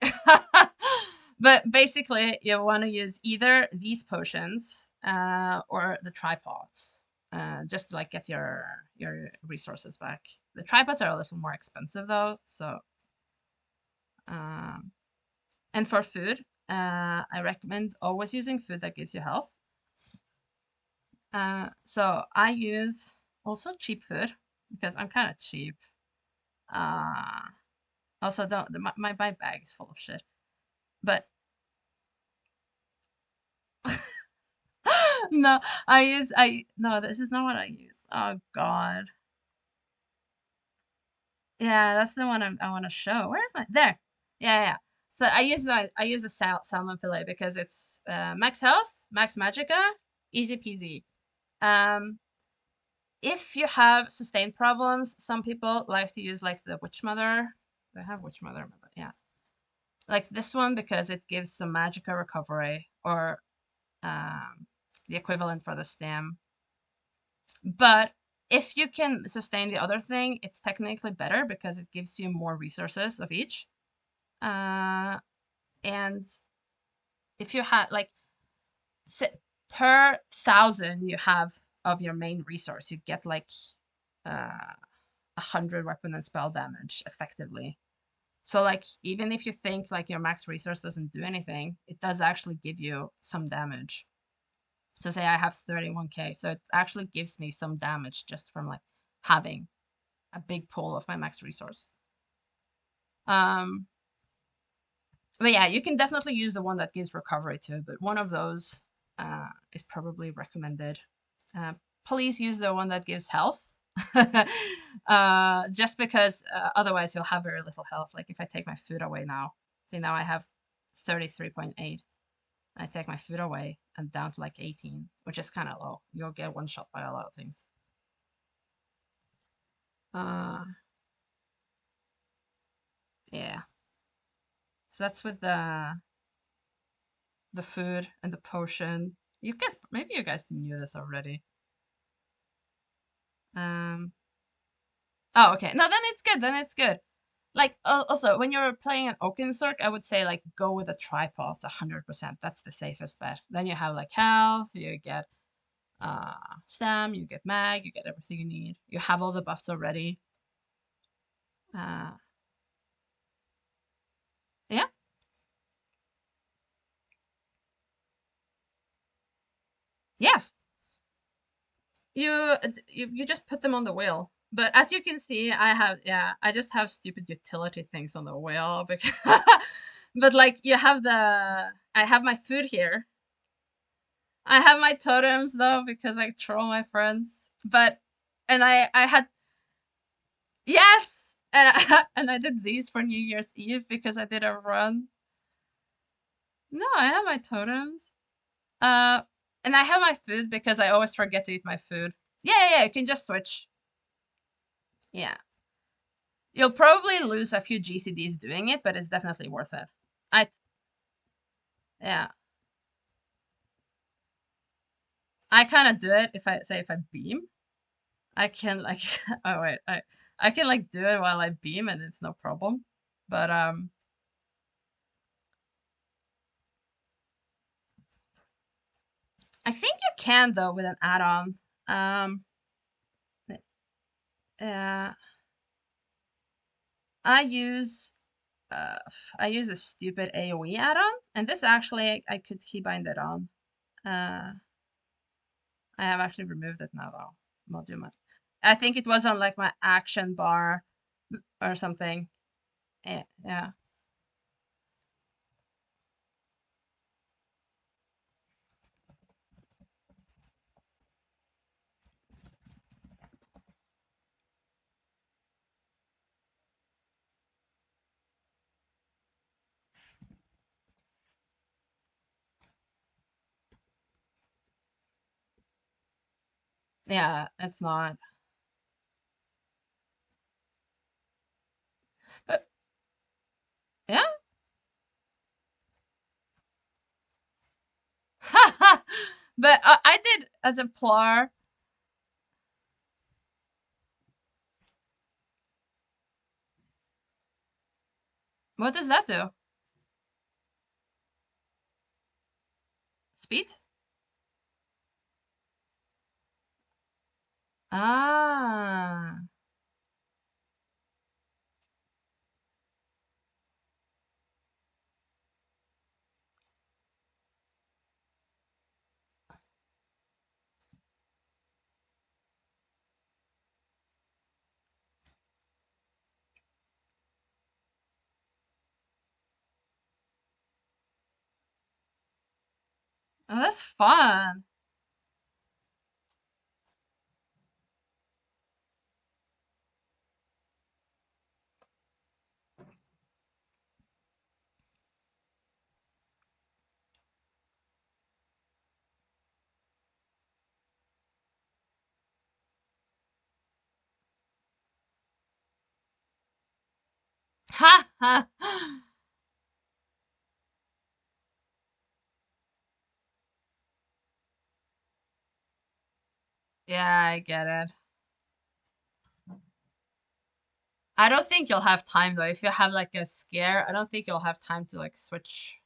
but basically you want to use either these potions, or the tripods, just to like get your resources back. The tripods are a little more expensive though, so. And for food, I recommend always using food that gives you health. So I use also cheap food because I'm kind of cheap. Also don't my bag is full of shit. But no, no, this is not what I use. Oh God. Yeah, that's the one I want to show. Where is my there? Yeah, yeah. So I use the salmon fillet because it's max health, max magicka, easy peasy. If you have sustained problems, some people like to use like the Witch Mother. I have Witch Mother, but yeah. Like this one because it gives some magicka recovery, or the equivalent for the stem. But if you can sustain the other thing, it's technically better because it gives you more resources of each. And if you have like per 1,000 you have of your main resource, you get like 100 weapon and spell damage effectively. So like even if you think like your max resource doesn't do anything, it does actually give you some damage. So say I have 31k, so it actually gives me some damage just from like having a big pool of my max resource. But yeah, you can definitely use the one that gives recovery too, but one of those is probably recommended. Uh, Please use the one that gives health. Just because otherwise you'll have very little health. Like if I take my food away now, see now I have 33.8. I take my food away, I'm down to like 18, which is kind of low. You'll get one shot by a lot of things. Uh, yeah. So that's with the food and the potion. You guys, maybe you guys knew this already. Um. Oh, okay. No, then it's good. Then it's good. Like also, when you're playing an Oakensork, I would say like go with the tripods 100%. That's the safest bet. Then you have like health, you get stam, you get mag, you get everything you need. You have all the buffs already. Uh, yeah. Yes. You just put them on the wheel. But as you can see, I just have stupid utility things on the wheel because but like you have I have my food here. I have my totems though because I troll my friends. But and I had yes, and and I did these for New Year's Eve because I did a run. No, I have my totems. Uh, and I have my food because I always forget to eat my food. Yeah, you can just switch. Yeah. You'll probably lose a few GCDs doing it, but it's definitely worth it. I yeah. I kind of do it if I beam. I can like oh wait, I can like do it while I beam and it's no problem. But I think you can though with an add-on. Um uh I use uh I use a stupid AoE add-on and this actually I could keybind it on. Uh I have actually removed it now though. Won't do much. I think it was on like my action bar or something. Yeah. Yeah, it's not. But yeah. But I did as a plar. What does that do? Speed? Ah. Oh, that's fun. Ha ha. Yeah, I get it. I don't think you'll have time though. If you have like a scare, I don't think you'll have time to like switch.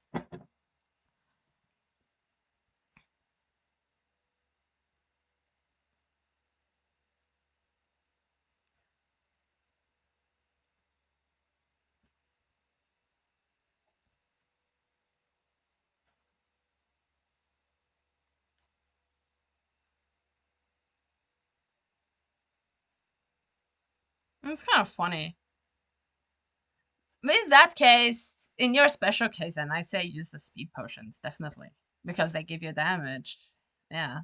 It's kind of funny. In that case, in your special case, then I say use the speed potions, definitely. Because they give you damage. Yeah.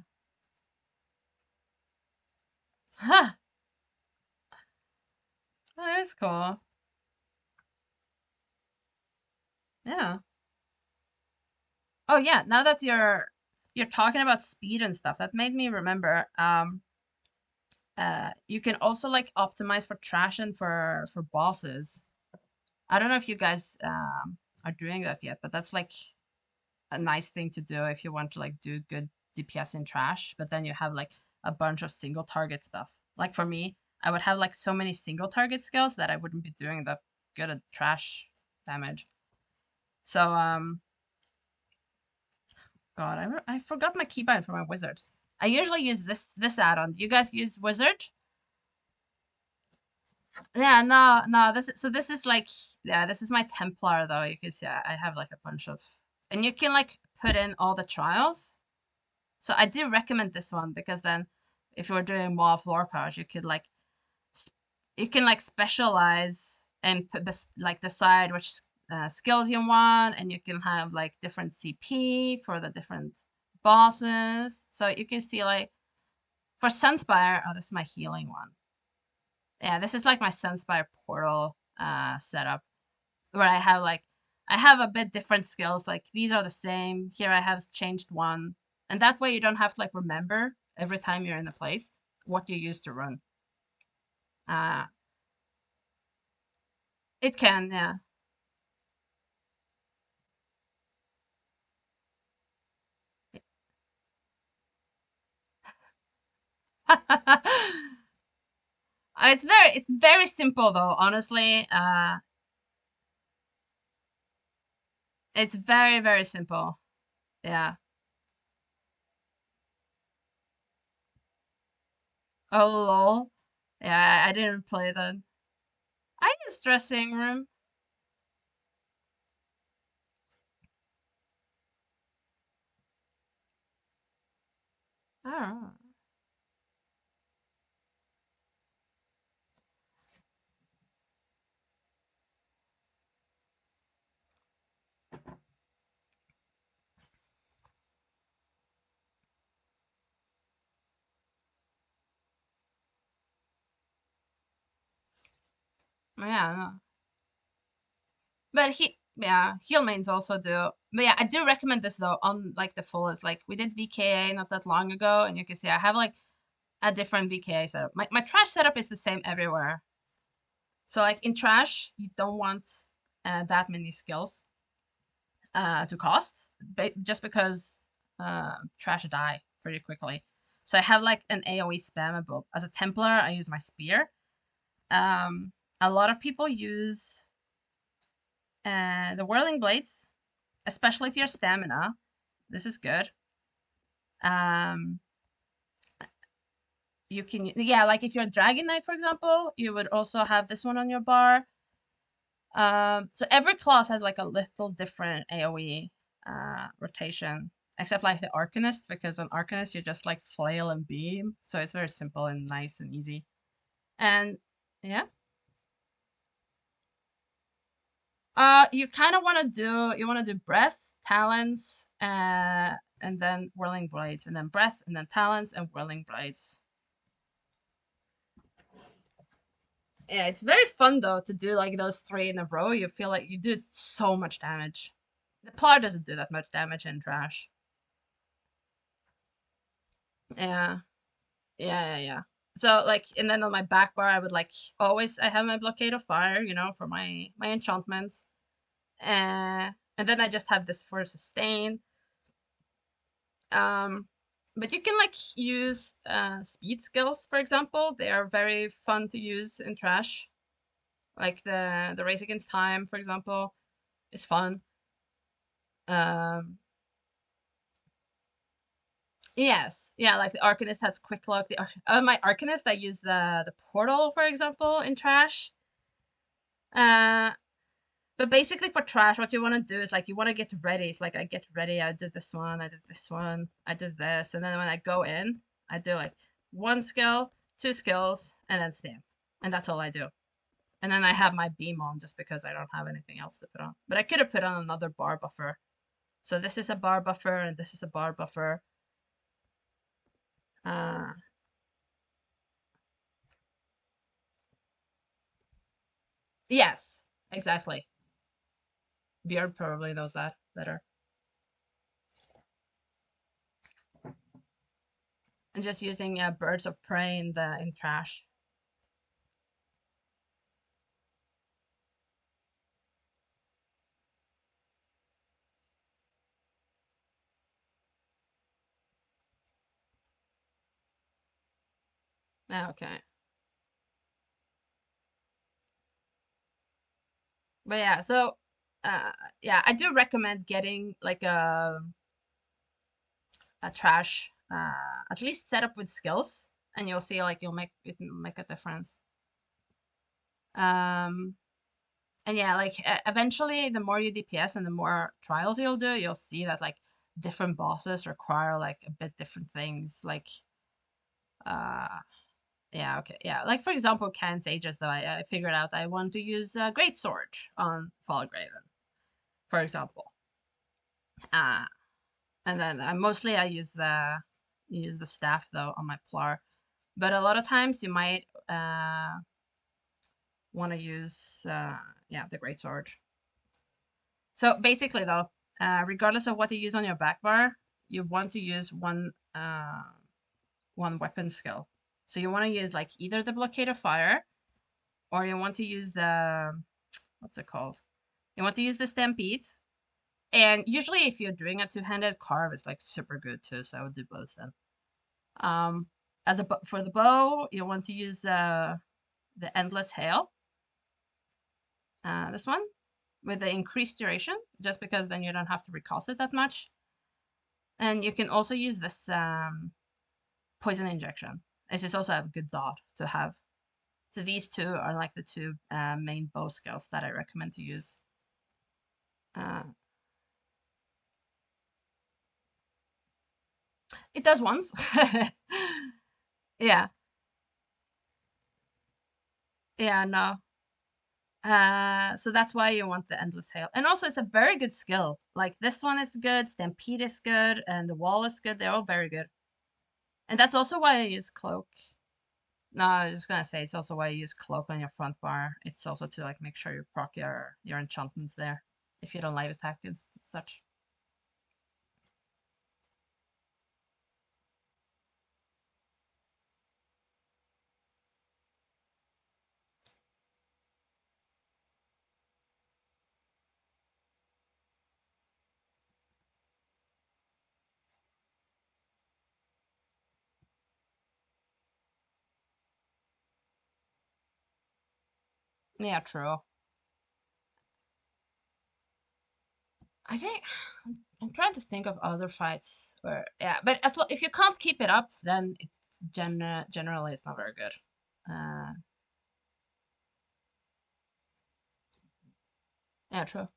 Huh. Oh, that is cool. Yeah. Oh yeah, now that you're talking about speed and stuff, that made me remember. You can also like optimize for trash and for bosses. I don't know if you guys are doing that yet, but that's like a nice thing to do if you want to like do good DPS in trash, but then you have like a bunch of single target stuff. Like for me, I would have like so many single target skills that I wouldn't be doing that good at trash damage. So God, I forgot my keybind for my wizards. I usually use this add-on. Do you guys use wizard? Yeah, no. This is like, yeah, this is my Templar though. You can see I have like a bunch of, and you can like put in all the trials. So I do recommend this one because then, if you're doing more floor cards, you could like, you can like specialize and put this like decide which skills you want, and you can have like different CP for the different bosses. So you can see like for Sunspire, oh, this is my healing one. Yeah, this is like my Sunspire portal setup where I have a bit different skills. Like these are the same. Here I have changed one. And that way you don't have to like remember every time you're in a place what you used to run. Uh it can, yeah. It's very simple though, honestly. It's very, very simple. Yeah. Oh lol. Yeah, I didn't play that. I use dressing room. Oh. Yeah, no. But yeah, heal mains also do. But yeah, I do recommend this though on like the fullest. Like we did VKA not that long ago, and you can see I have like a different VKA setup. My trash setup is the same everywhere. So like in trash, you don't want that many skills to cost, just because trash die pretty quickly. So I have like an AoE spammable. As a Templar, I use my spear. A lot of people use the whirling blades, especially if you're stamina. This is good. Um, you can, yeah, like if you're a Dragon Knight, for example, you would also have this one on your bar. So every class has like a little different AoE rotation, except like the Arcanist, because on Arcanist you just like flail and beam, so it's very simple and nice and easy. And yeah, you kind of want to do breath, talons, and then whirling blades, and then breath, and then talons and whirling blades. Yeah, it's very fun though to do like those three in a row. You feel like you do so much damage. The Plar doesn't do that much damage in trash. Yeah, yeah. So like, and then on my back bar, I would like always I have my blockade of fire, you know, for my enchantments, and then I just have this for sustain. Um, but you can like use speed skills, for example. They are very fun to use in trash. Like the race against time, for example, is fun. Um, yes, yeah, like the Arcanist has quick look. My Arcanist, I use the portal, for example, in trash. Uh, but basically for trash, what you want to do is like you want to get ready. It's like I get ready. I did this one. I did this one. I did this, and then when I go in, I do like one skill, two skills, and then spam, and that's all I do. And then I have my beam on just because I don't have anything else to put on. But I could have put on another bar buffer. So this is a bar buffer and this is a bar buffer. Yes, exactly. Björn probably knows that better. And just using birds of prey in trash. Okay. But yeah, so yeah, I do recommend getting like a trash at least set up with skills, and you'll see like you'll make a difference. Um, and yeah, like eventually, the more you DPS and the more trials you'll do, you'll see that like different bosses require like a bit different things. Like, yeah, okay, yeah. Like for example, Can's Ages, though, I figured out I want to use Great Sword on Fallgraven, for example. Uh, and then mostly I use the staff though on my Plar, but a lot of times you might want to use yeah, the Great Sword. So basically though, regardless of what you use on your back bar, you want to use one weapon skill. So you want to use like either the Blockade of Fire, or you want to use the, what's it called? You want to use the Stampede. And usually if you're doing a two-handed carve, it's like super good too, so I would do both then. For the bow, you want to use the Endless Hail. This one with the increased duration, just because then you don't have to recast it that much. And you can also use this Poison Injection. It's just also a good dot to have. So these two are like the two main bow skills that I recommend to use. It does once. Yeah. Yeah, no. So that's why you want the Endless Hail. And also it's a very good skill. Like this one is good, Stampede is good, and the Wall is good. They're all very good. And that's also why I use Cloak. No, I was just gonna say it's also why you use Cloak on your front bar. It's also to like make sure you proc your enchantments there if you don't light attack and such. Yeah, true. I think I'm trying to think of other fights where yeah, but if you can't keep it up, then it's generally it's not very good. Uh, yeah, true.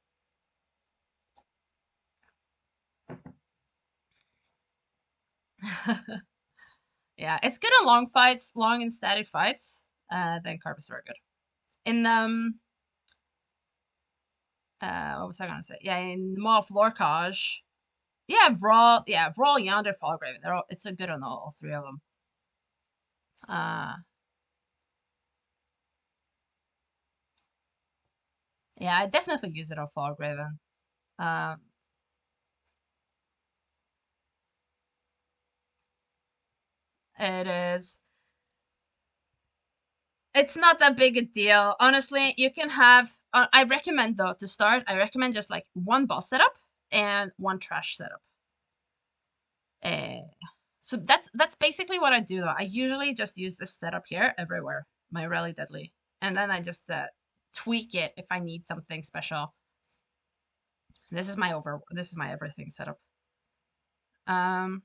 Yeah, it's good in long fights, long and static fights. Then Carp is very good. In what was I gonna say? Yeah, in Maw of Lorcage. Yeah, Brawl, Yonder, Fallgraven. They're all, it's a good on all three of them. Uh, yeah, I definitely use it on Fallgraven. Um, it is. It's not that big a deal. Honestly, you can have, I recommend though, to start, I recommend just like one boss setup and one trash setup. Uh, so that's basically what I do though. I usually just use this setup here everywhere, my Rally Deadly. And then I just tweak it if I need something special. This is my everything setup. Um,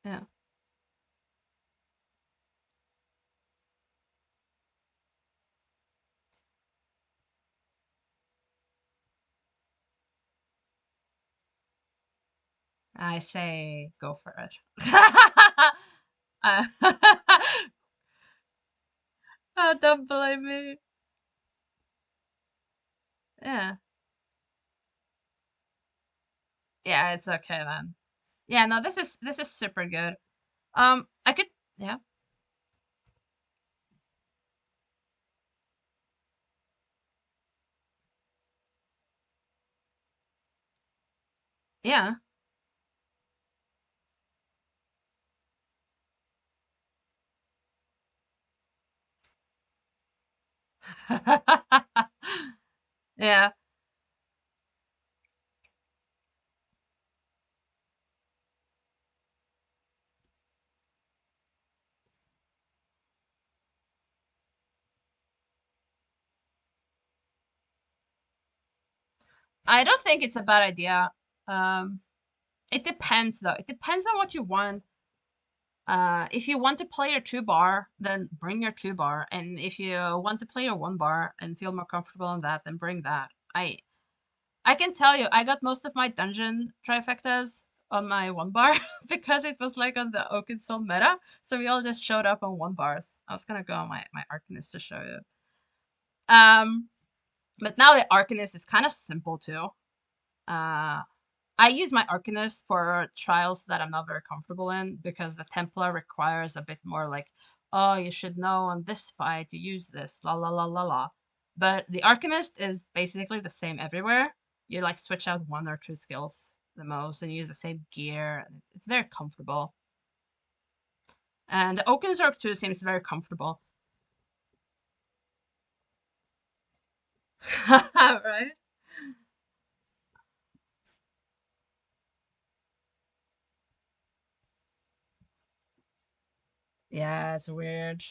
yeah. I say go for it. uh, don't blame me. Yeah. Yeah, it's okay then. Yeah, no, this is super good. I could, yeah. Yeah. Yeah. I don't think it's a bad idea. Um, it depends though. It depends on what you want. If you want to play your 2 bar, then bring your 2 bar. And if you want to play your 1 bar and feel more comfortable on that, then bring that. I can tell you, I got most of my dungeon trifectas on my 1 bar because it was like on the Oakensoul meta. So we all just showed up on 1 bars. I was gonna go on my Arcanist to show you. But now the Arcanist is kind of simple too. Uh, I use my Arcanist for trials that I'm not very comfortable in because the Templar requires a bit more like, oh, you should know on this fight to use this, la la la la la. But the Arcanist is basically the same everywhere. You like switch out 1 or 2 skills the most and use the same gear. It's very comfortable. And the Oakenzorg too seems very comfortable. Right? Yeah, it's weird.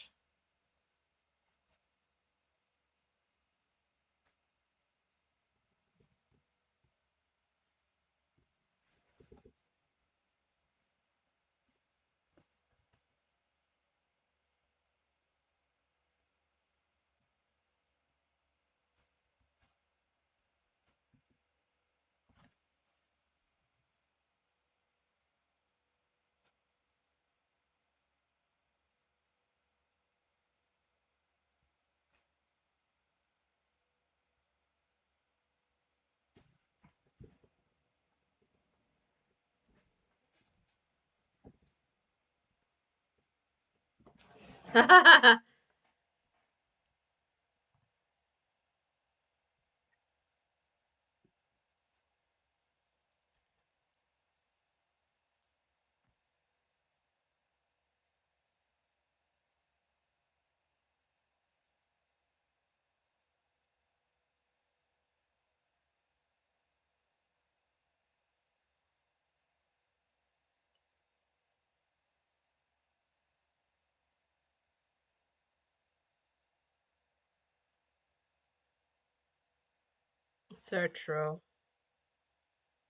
So true.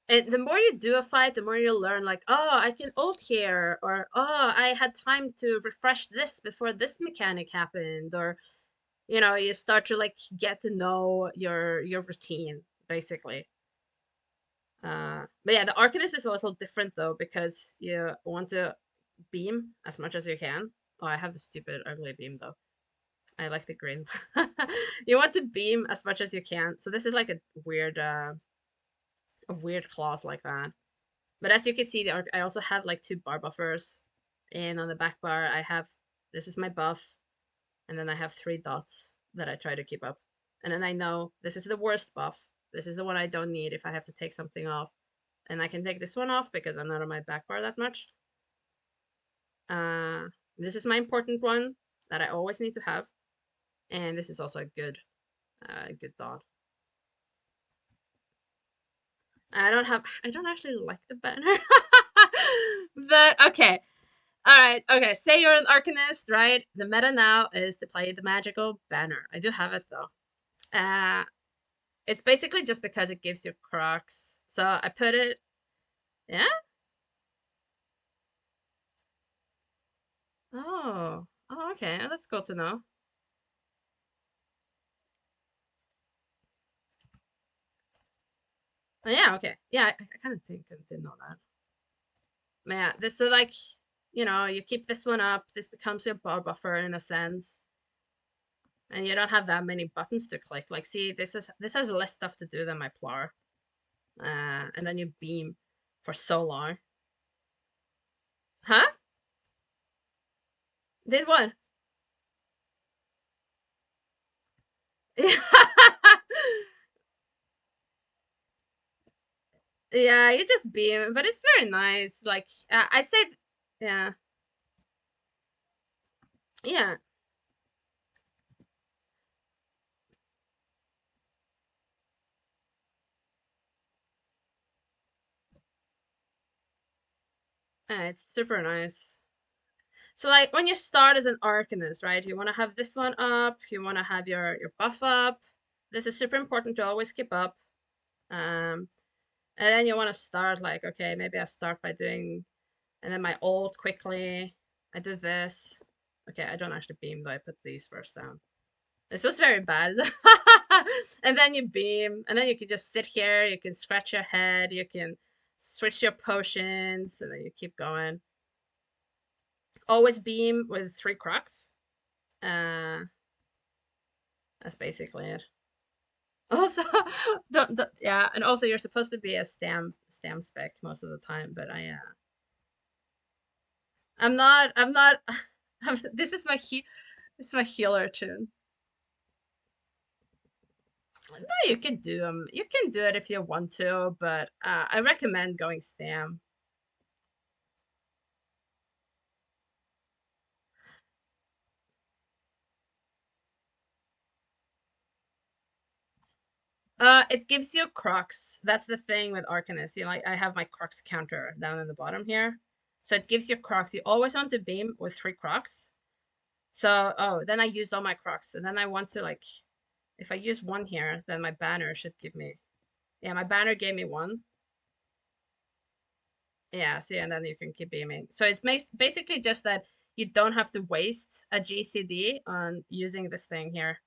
And the more you do a fight, the more you learn, like, oh, I can ult here, or oh, I had time to refresh this before this mechanic happened, or you start to like get to know your routine, basically. But yeah, the Arcanist is a little different though, because you want to beam as much as you can. Oh, I have the stupid ugly beam though. I like the green. You want to beam as much as you can. So this is like a weird clause like that. But as you can see, I also have like 2 bar buffers. And on the back bar, this is my buff. And then I have 3 dots that I try to keep up. And then I know this is the worst buff. This is the one I don't need if I have to take something off. And I can take this one off because I'm not on my back bar that much. Uh, this is my important one that I always need to have. And this is also a good dot. I don't actually like the banner. But okay. Alright, okay. Say you're an Arcanist, right? The meta now is to play the magical banner. I do have it though. Uh it's basically just because it gives you Crocs. So I put it, yeah? Oh. Oh, okay. That's cool to know. Oh, yeah, okay. Yeah, I kind of think I did know that. Yeah, this is like, you know, you keep this one up, this becomes your bar buffer in a sense, and you don't have that many buttons to click. Like, see, this has less stuff to do than my plar. And then you beam for so long. Huh? Did what? Yeah, you just beam, but it's very nice. Like, I said, yeah, yeah. It's super nice. So like when you start as an Arcanist, right? You want to have this one up. You want to have your buff up. This is super important to always keep up. Um, and then you want to start like, okay, maybe I start by doing, and then my ult quickly. I do this. Okay, I don't actually beam though. I put these first down. This was very bad. And then you beam, and then you can just sit here. You can scratch your head. You can switch your potions, and then you keep going. Always beam with 3 crocs. Uh, that's basically it. Also, yeah, and also you're supposed to be a stam spec most of the time, but I'm not. This is this is my healer tune. No, you can do them. You can do it if you want to, but I recommend going stam. It gives you crocs. That's the thing with Arcanist. You know, like I have my crocs counter down in the bottom here, so it gives you crocs. You always want to beam with 3 crocs. So, oh, then I used all my crocs, and then I want to like, if I use 1 here, then my banner should give me, yeah, my banner gave me 1. Yeah, see, and then you can keep beaming. So it's basically just that you don't have to waste a GCD on using this thing here.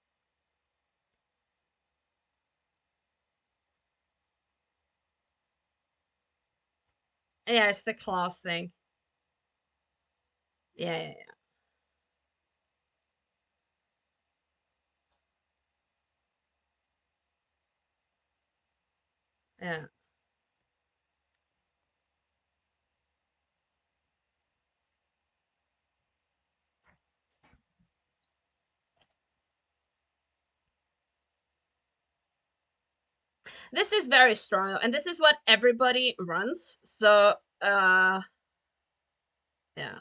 Yeah, it's the class thing. Yeah, yeah, yeah. Yeah. This is very strong, and this is what everybody runs. So, yeah, yeah.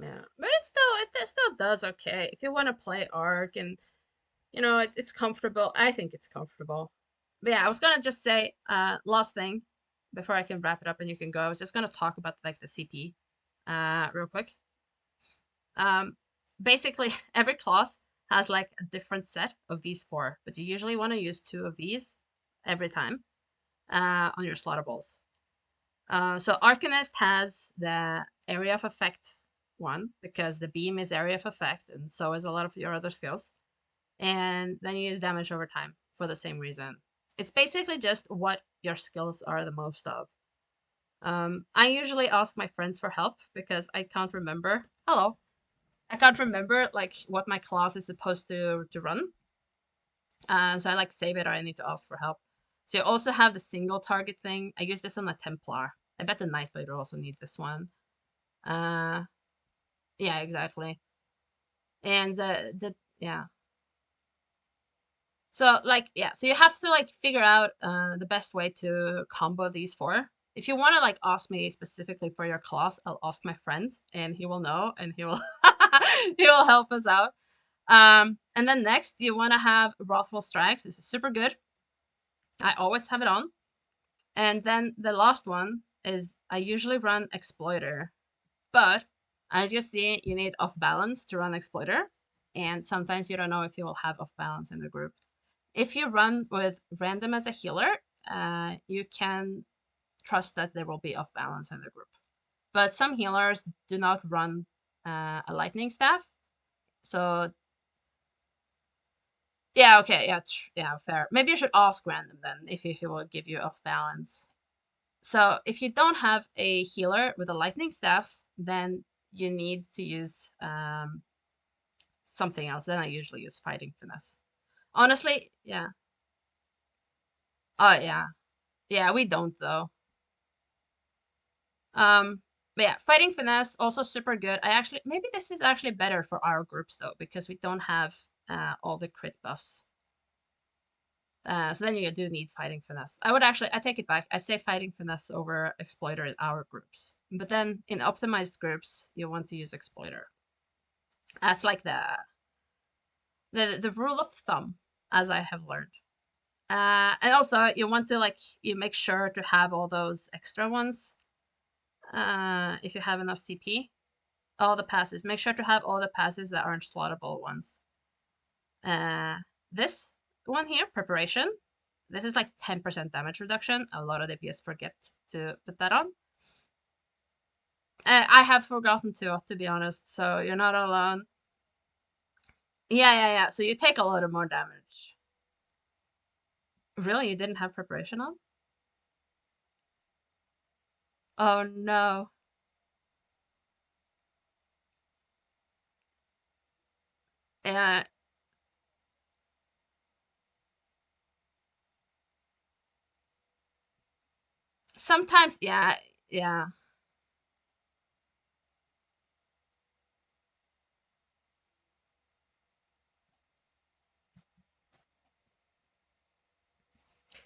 Yeah, but it still does okay if you want to play Arc and you know it's comfortable. I think it's comfortable. But yeah, I was gonna just say last thing before I can wrap it up and you can go. I was just gonna talk about like the CP real quick. Um, basically every class has like a different set of these 4, but you usually want to use 2 of these every time on your slaughter balls. So Arcanist has the area of effect one because the beam is area of effect, and so is a lot of your other skills. And then you use damage over time for the same reason. It's basically just what your skills are the most of. I usually ask my friends for help because I can't remember. Hello. I can't remember like what my class is supposed to run. So I like save it or I need to ask for help. So you also have the single target thing. I use this on the Templar. I bet the Nightblade will also need this one. Uh, yeah, exactly. And the yeah. So like yeah, so you have to like figure out the best way to combo these 4. if you want to like ask me specifically for your class, I'll ask my friend and he will know and he will he will help us out. And then next you want to have Wrathful Strikes. This is super good. I always have it on. And then the last one is I usually run Exploiter, but as you see, you need off balance to run Exploiter, and sometimes you don't know if you will have off balance in the group. If you run with random as a healer, you can trust that there will be off balance in the group. But some healers do not run a lightning staff, so yeah, okay, yeah, fair. Maybe you should ask random then if he will give you off balance. So if you don't have a healer with a lightning staff, then you need to use something else. Then I usually use Fighting Finesse. Honestly, yeah. Oh yeah. Yeah, we don't though. But yeah, Fighting Finesse also super good. Maybe this is actually better for our groups though, because we don't have all the crit buffs. So then you do need Fighting Finesse. I take it back. I say Fighting Finesse over Exploiter in our groups. But then in optimized groups, you want to use Exploiter. That's like the rule of thumb, as I have learned. And also you want to you make sure to have all those extra ones. If you have enough CP, all the passes. Make sure to have all the passes that aren't slottable ones. This one here, Preparation. This is like 10% damage reduction. A lot of DPS forget to put that on. I have forgotten to be honest, so you're not alone. Yeah. So you take a lot of more damage. Really? You didn't have Preparation on? Oh no. Yeah. Sometimes, yeah.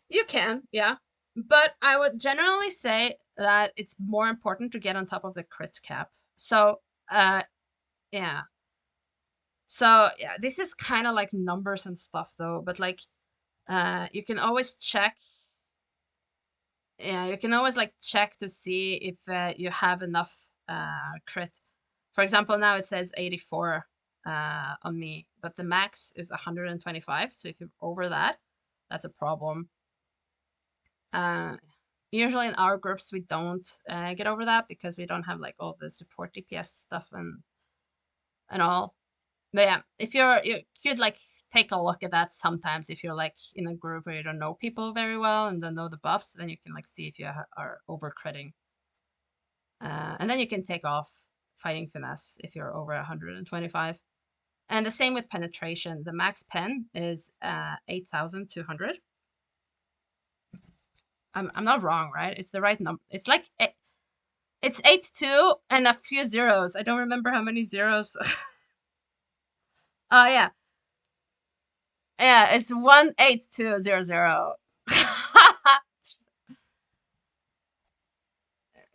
You can, yeah. But I would generally say that it's more important to get on top of the crit cap. So, yeah. So, yeah, this is kind of like numbers and stuff though, but like, you can always check. Yeah, you can always like check to see if you have enough crit. For example, now it says 84 on me, but the max is 125. So if you're over that, that's a problem. Usually in our groups we don't get over that because we don't have like all the support DPS stuff and all. But yeah, if you could like take a look at that sometimes if you're like in a group where you don't know people very well and don't know the buffs, then you can like see if you are over critting. And then you can take off Fighting Finesse if you're over 125. And the same with Penetration. The max pen is 8,200. I'm not wrong, right? It's the right number. It's like it's 82 and a few zeros. I don't remember how many zeros. Oh yeah. Yeah, it's 18200.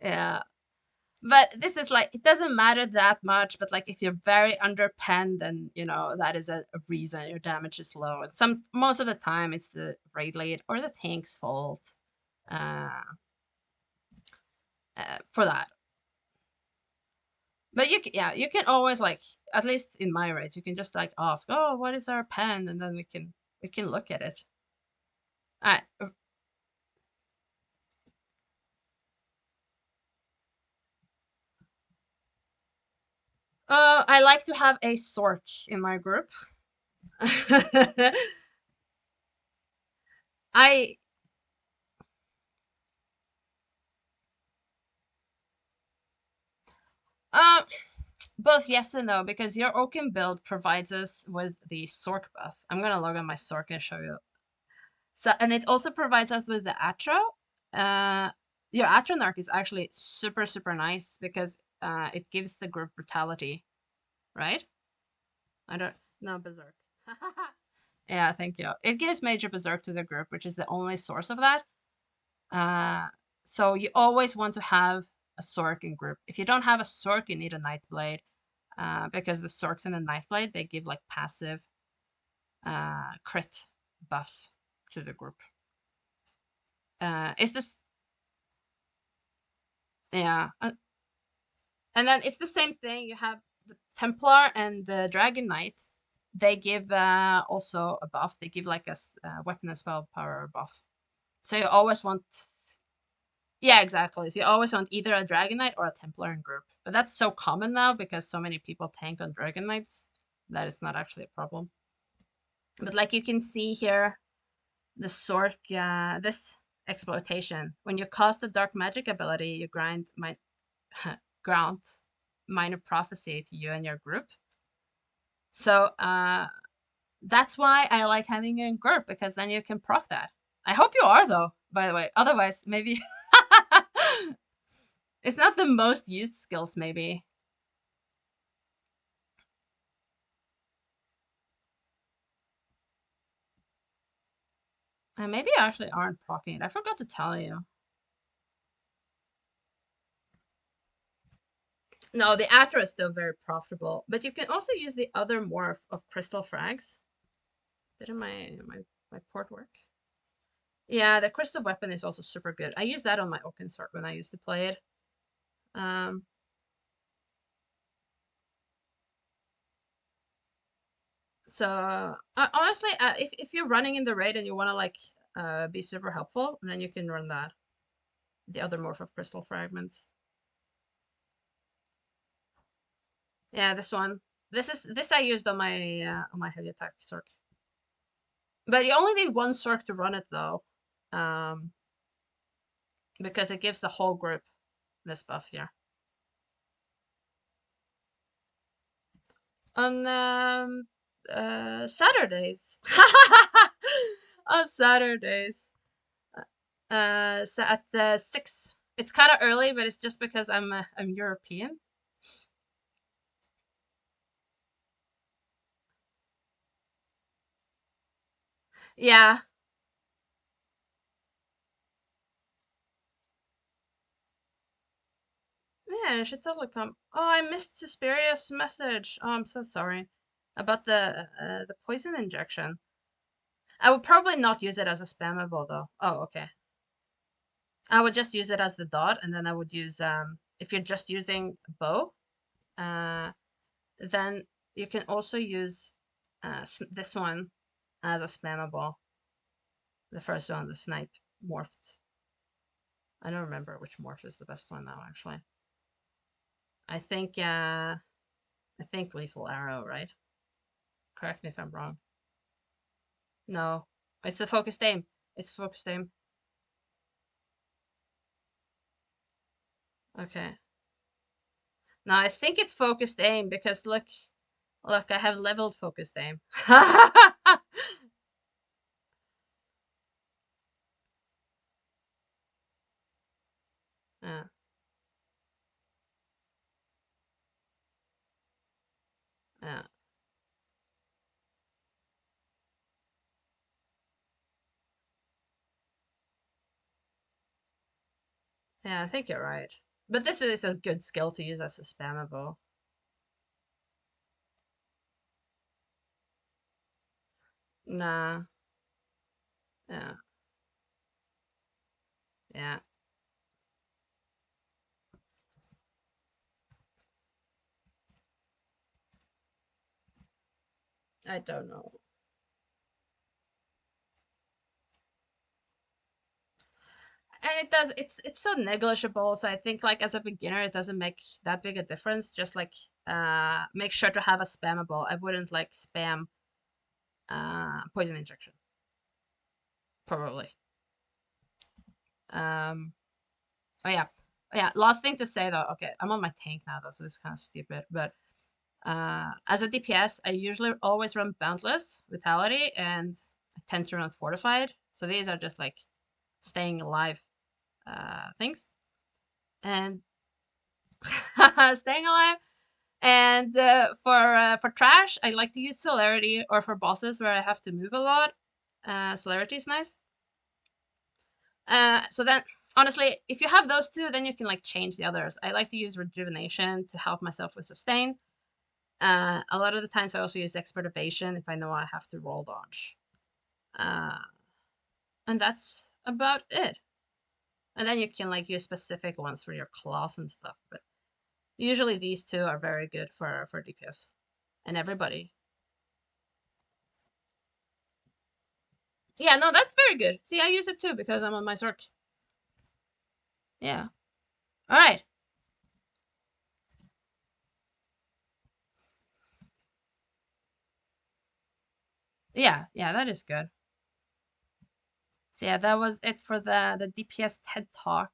Yeah. But this is like, it doesn't matter that much, but like if you're very underpenned, then you know that is a reason your damage is low. And most of the time it's the raid lead or the tank's fault uh, for that. But you can always like, at least in my raids, you can just like ask, oh, what is our pen, and then we can look at it. I I like to have a Sork in my group. I uh both yes and no, because your Oaken build provides us with the Sork buff. I'm gonna log on my Sork and show you. So, and it also provides us with the Atro. Your Atronarch is actually super nice because it gives the group brutality, right? I don't know, Berserk. Yeah, thank you. It gives major Berserk to the group, which is the only source of that. Uh, So you always want to have a Sork in group. If you don't have a Sork, you need a Nightblade, because the Sorks and the Nightblade, they give like passive crit buffs to the group. Is this? Yeah, and then it's the same thing. You have the Templar and the Dragon Knight. They give also a buff. They give like a weapon and spell power buff. So you always want, yeah, exactly. So you always want either a Dragon Knight or a Templar in group. But that's so common now because so many people tank on Dragon Knights that it's not actually a problem. But like you can see here, the Sork, this exploitation. When you cast a dark magic ability, you grant minor prophecy to you and your group. So that's why I like having you in group, because then you can proc that. I hope you are though, by the way. Otherwise, maybe it's not the most used skills, maybe. And maybe you actually aren't proccing it. I forgot to tell you. No, the Atra is still very profitable, but you can also use the other morph of Crystal Frags. Didn't my port work? Yeah, the Crystal Weapon is also super good. I use that on my Oakensort when I used to play it. So honestly, if you're running in the raid and you want to like be super helpful, then you can run that. The other morph of Crystal Fragments. Yeah, this one. This I used on my heavy attack Sork. But you only need one Sork to run it though, because it gives the whole group this buff here. On Saturdays. On Saturdays. So at 6. It's kind of early, but it's just because I'm European. Yeah. Yeah, I should totally come. Oh, I missed Suspiria's message. Oh, I'm so sorry about the poison injection. I would probably not use it as a spammable though. Oh, okay. I would just use it as the dot, and then I would use if you're just using bow, uh, then you can also use this one as a spammable. The first one, the snipe morphed. I don't remember which morph is the best one now, actually. I think lethal arrow, right? Correct me if I'm wrong. No, it's the focused aim. It's focused aim. Okay. Now I think it's focused aim because look, I have leveled focused aim. Yeah. Yeah. Yeah, I think you're right. But this is a good skill to use as a spammable. Nah. Yeah. Yeah. I don't know. And it does, it's so negligible, so I think like as a beginner it doesn't make that big a difference. Just like make sure to have a spammable. I wouldn't like spam poison injection. Probably. Um oh yeah. Oh yeah, last thing to say though. Okay, I'm on my tank now though, so this is kind of stupid, but as a DPS, I usually always run Boundless, Vitality, and I tend to run Fortified. So these are just like staying alive things. And staying alive. And for trash, I like to use Celerity, or for bosses where I have to move a lot, Celerity is nice. So then, honestly, if you have those two, then you can like change the others. I like to use rejuvenation to help myself with sustain. A lot of the times I also use expert evasion if I know I have to roll dodge. And that's about it. And then you can like use specific ones for your claws and stuff. But usually these two are very good for DPS and everybody. Yeah, no, that's very good. See, I use it too because I'm on my Zerk. Yeah. All right. Yeah, that is good. So yeah, that was it for the DPS TED Talk.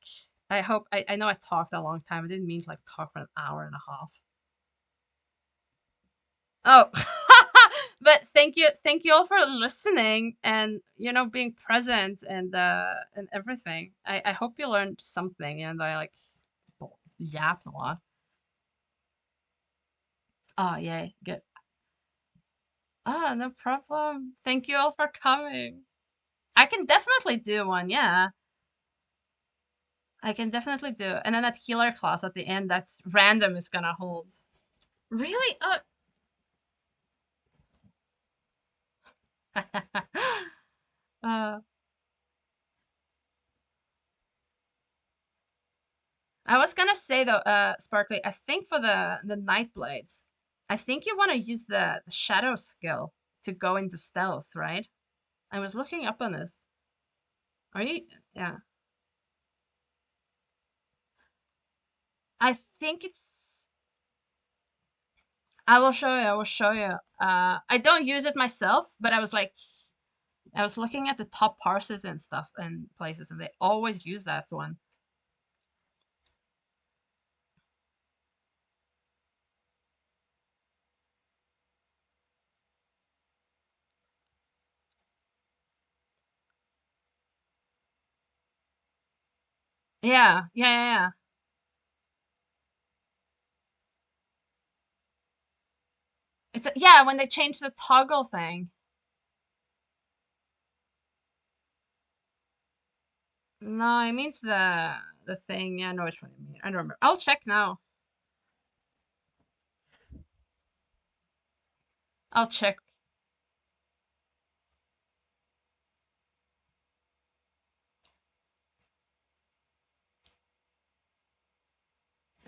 I know I talked a long time. I didn't mean to like talk for an hour and a half. Oh, but thank you all for listening and being present and everything. I hope you learned something, and I like yapped a lot. Oh yay, good. Ah, no problem. Thank you all for coming. I can definitely do one, yeah. I can definitely do. And then that healer class at the end that's random is gonna hold. Really? uh, I was gonna say though, Sparkly, I think for the Night Blades, I think you want to use the Shadow skill to go into stealth, right? I was looking up on this. Are you? Yeah. I think it's. I will show you. I will show you. I don't use it myself, but I was looking at the top parsers and stuff and places, and they always use that one. Yeah. Yeah, when they changed the toggle thing. No, it means the thing. Yeah, I know which one you mean. I don't remember. I'll check now. I'll check.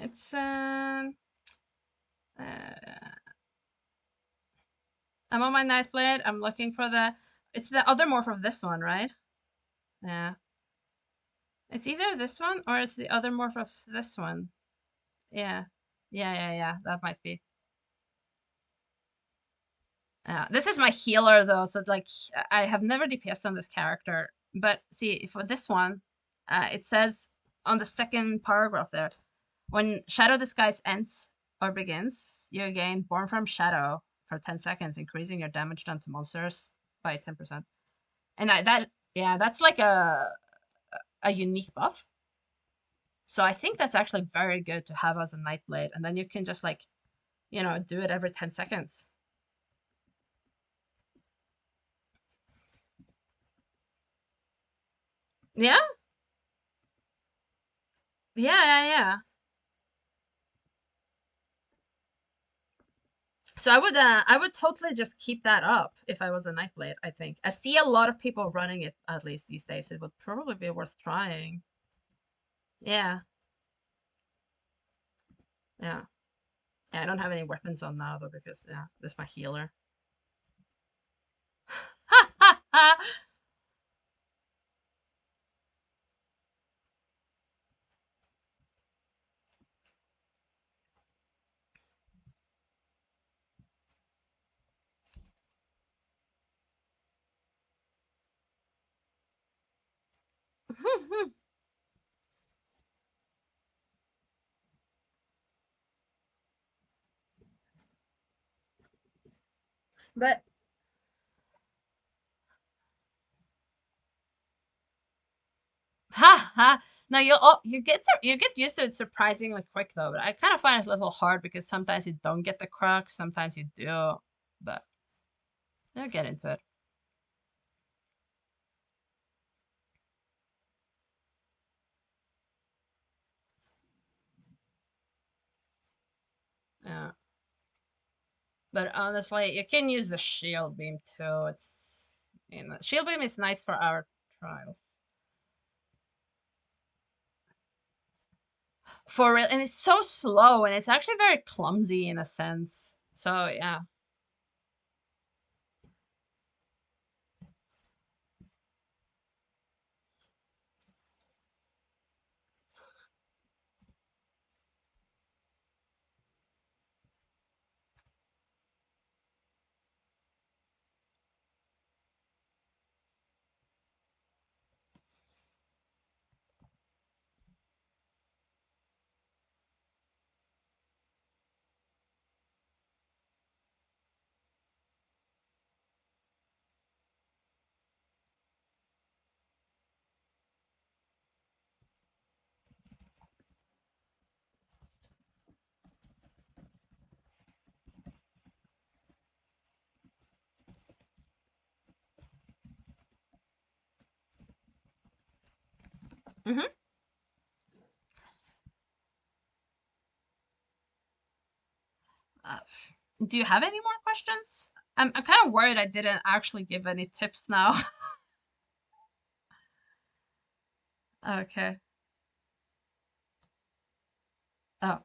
It's I'm on my Night Blade. I'm looking for it's the other morph of this one, right? Yeah. It's either this one or it's the other morph of this one. Yeah. Yeah. That might be. This is my healer though, so like I have never DPSed on this character. But see, for this one, it says on the second paragraph there, when Shadow Disguise ends or begins, you gain Born from Shadow for 10 seconds, increasing your damage done to monsters by 10%. And that's like a unique buff. So I think that's actually very good to have as a Nightblade, and then you can just like, do it every 10 seconds. Yeah? Yeah. So I would totally just keep that up if I was a Nightblade, I think. I see a lot of people running it at least these days. It would probably be worth trying. Yeah. Yeah. Yeah, I don't have any weapons on now though because yeah, this is my healer. But ha ha. No, you get used to it surprisingly quick though. But I kind of find it a little hard because sometimes you don't get the crux, sometimes you do. But I'll get into it. But honestly, you can use the shield beam too. It's, shield beam is nice for our trials. For real, and it's so slow, and it's actually very clumsy in a sense. So yeah. Mm-hmm. Uh, do you have any more questions? I'm kind of worried I didn't actually give any tips now. Okay. Oh.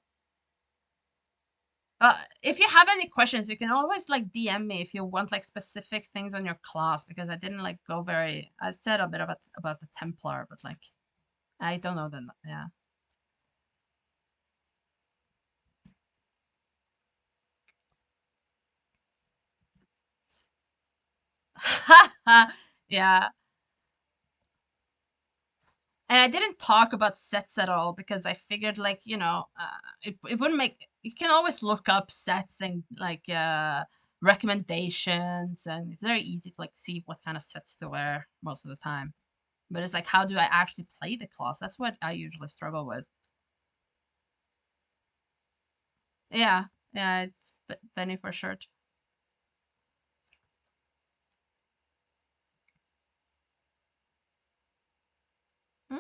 If you have any questions, you can always like DM me if you want like specific things on your class, because I didn't like go very. I said a bit about the Templar, but like I don't know them. Yeah. Yeah. And I didn't talk about sets at all because I figured like, it wouldn't make, you can always look up sets and like recommendations, and it's very easy to like see what kind of sets to wear most of the time. But it's like, how do I actually play the class? That's what I usually struggle with. Yeah, yeah, it's Benny for sure. Hmm?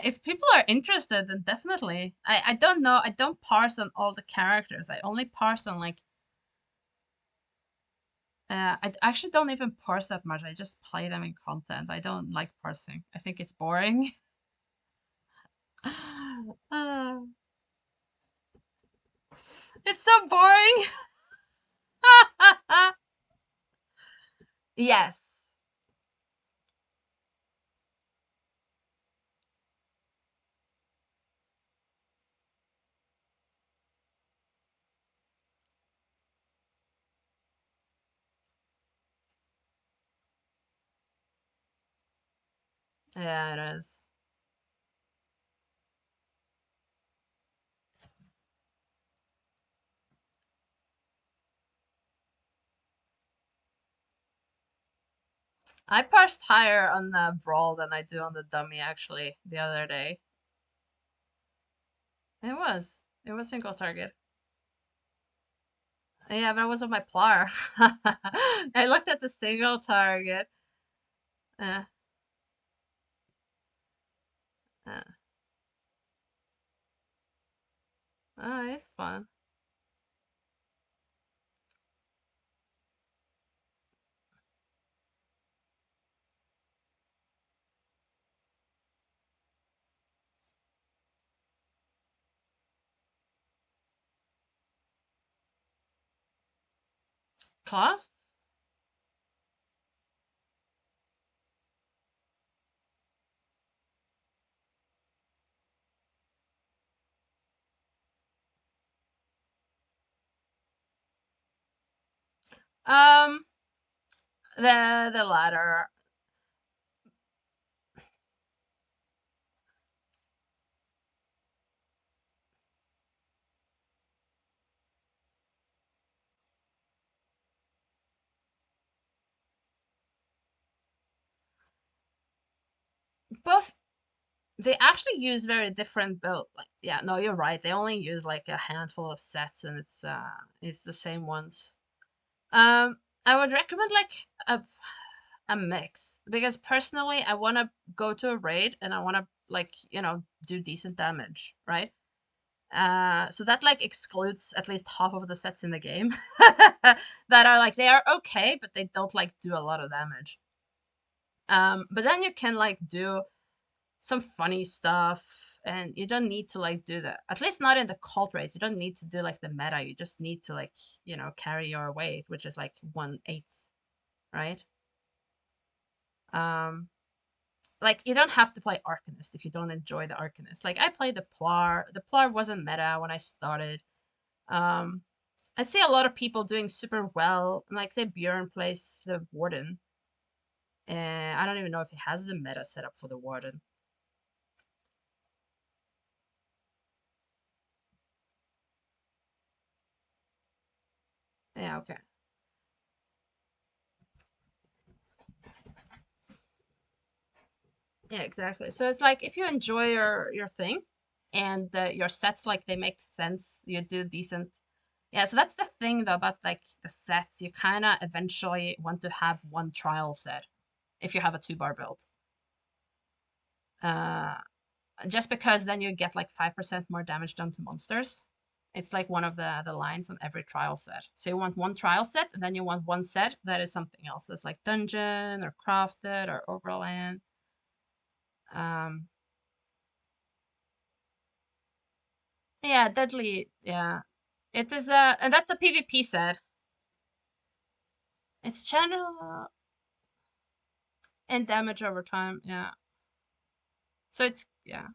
If people are interested, then definitely. I don't know. I don't parse on all the characters. I only parse on like. I actually don't even parse that much. I just play them in content. I don't like parsing. I think it's boring. Uh, it's so boring. Yes. Yeah, it is. I parsed higher on the brawl than I do on the dummy actually the other day. It was. It was single target. Yeah, but I was on my plar. I looked at the single target. Uh, uh, it's fun. Cost? Um, the latter. Both, they actually use very different build. Like, yeah, no, you're right. They only use like a handful of sets, and it's the same ones. I would recommend like a mix, because personally I want to go to a raid and I want to, like, you know, do decent damage, right? So that like excludes at least half of the sets in the game that are like, they are okay, but they don't like do a lot of damage. But then you can like do some funny stuff, and you don't need to like do that, at least not in the cult raids. You don't need to do like the meta. You just need to, like, you know, carry your weight, which is like 1/8, right? Um, like, you don't have to play Arcanist if you don't enjoy the Arcanist. Like, I played the Plar. The Plar wasn't meta when I started. Um, I see a lot of people doing super well. Like, say Bjorn plays the Warden. And I don't even know if he has the meta set up for the Warden. Yeah, okay. Yeah, exactly. So it's like, if you enjoy your thing, and your sets, like, they make sense, you do decent. Yeah, so that's the thing though about like the sets. You kind of eventually want to have one trial set if you have a 2-bar build. Uh, just because then you get like 5% more damage done to monsters. It's like one of the lines on every trial set. So you want one trial set, and then you want one set that is something else. That's like dungeon or crafted or overland. Um, yeah, deadly. Yeah, it is a, and that's a PvP set. It's general and damage over time. Yeah. So it's, yeah.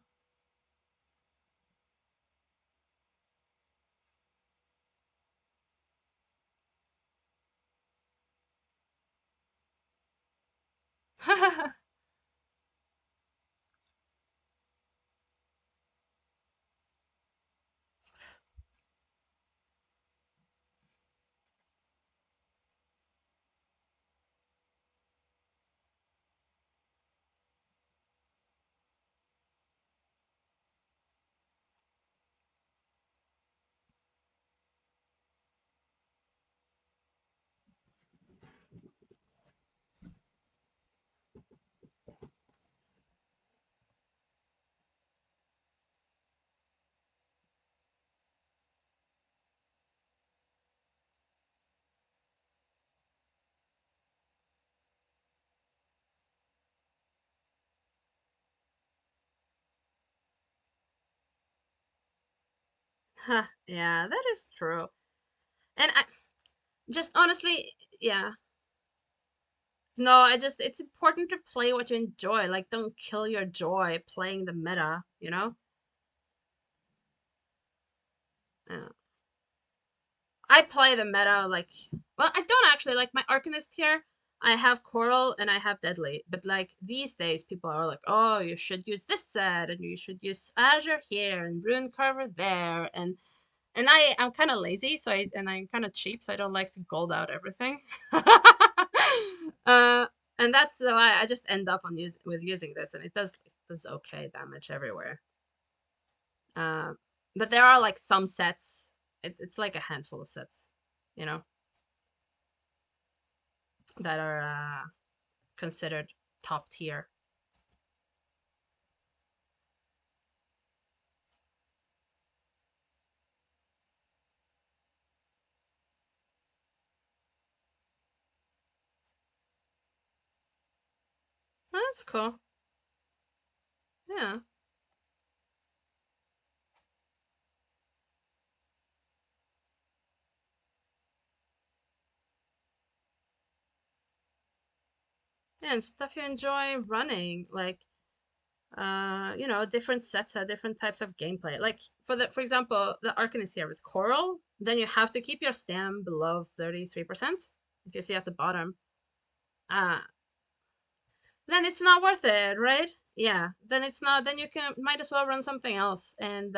Yeah, that is true. And I just honestly, yeah. No, I just, it's important to play what you enjoy. Like, don't kill your joy playing the meta, you know? Yeah. I play the meta, like, well, I don't actually like my Arcanist here. I have Coral and I have Deadly, but like these days, people are like, oh, you should use this set, and you should use Azure here and Rune Carver there, and I'm kind of lazy, so I'm kind of cheap, so I don't like to gold out everything. uh, and that's why I just end up on using this, and it does okay damage everywhere. Uh, but there are like some sets. It's like a handful of sets, you know, that are considered top tier. Oh, that's cool. Yeah. Yeah, and stuff you enjoy running, like, you know, different sets have different types of gameplay. Like, for example, the Arcanist here with Coral, then you have to keep your stam below 33%. If you see at the bottom, uh, then it's not worth it, right? Yeah, then it's not. Then you can might as well run something else. And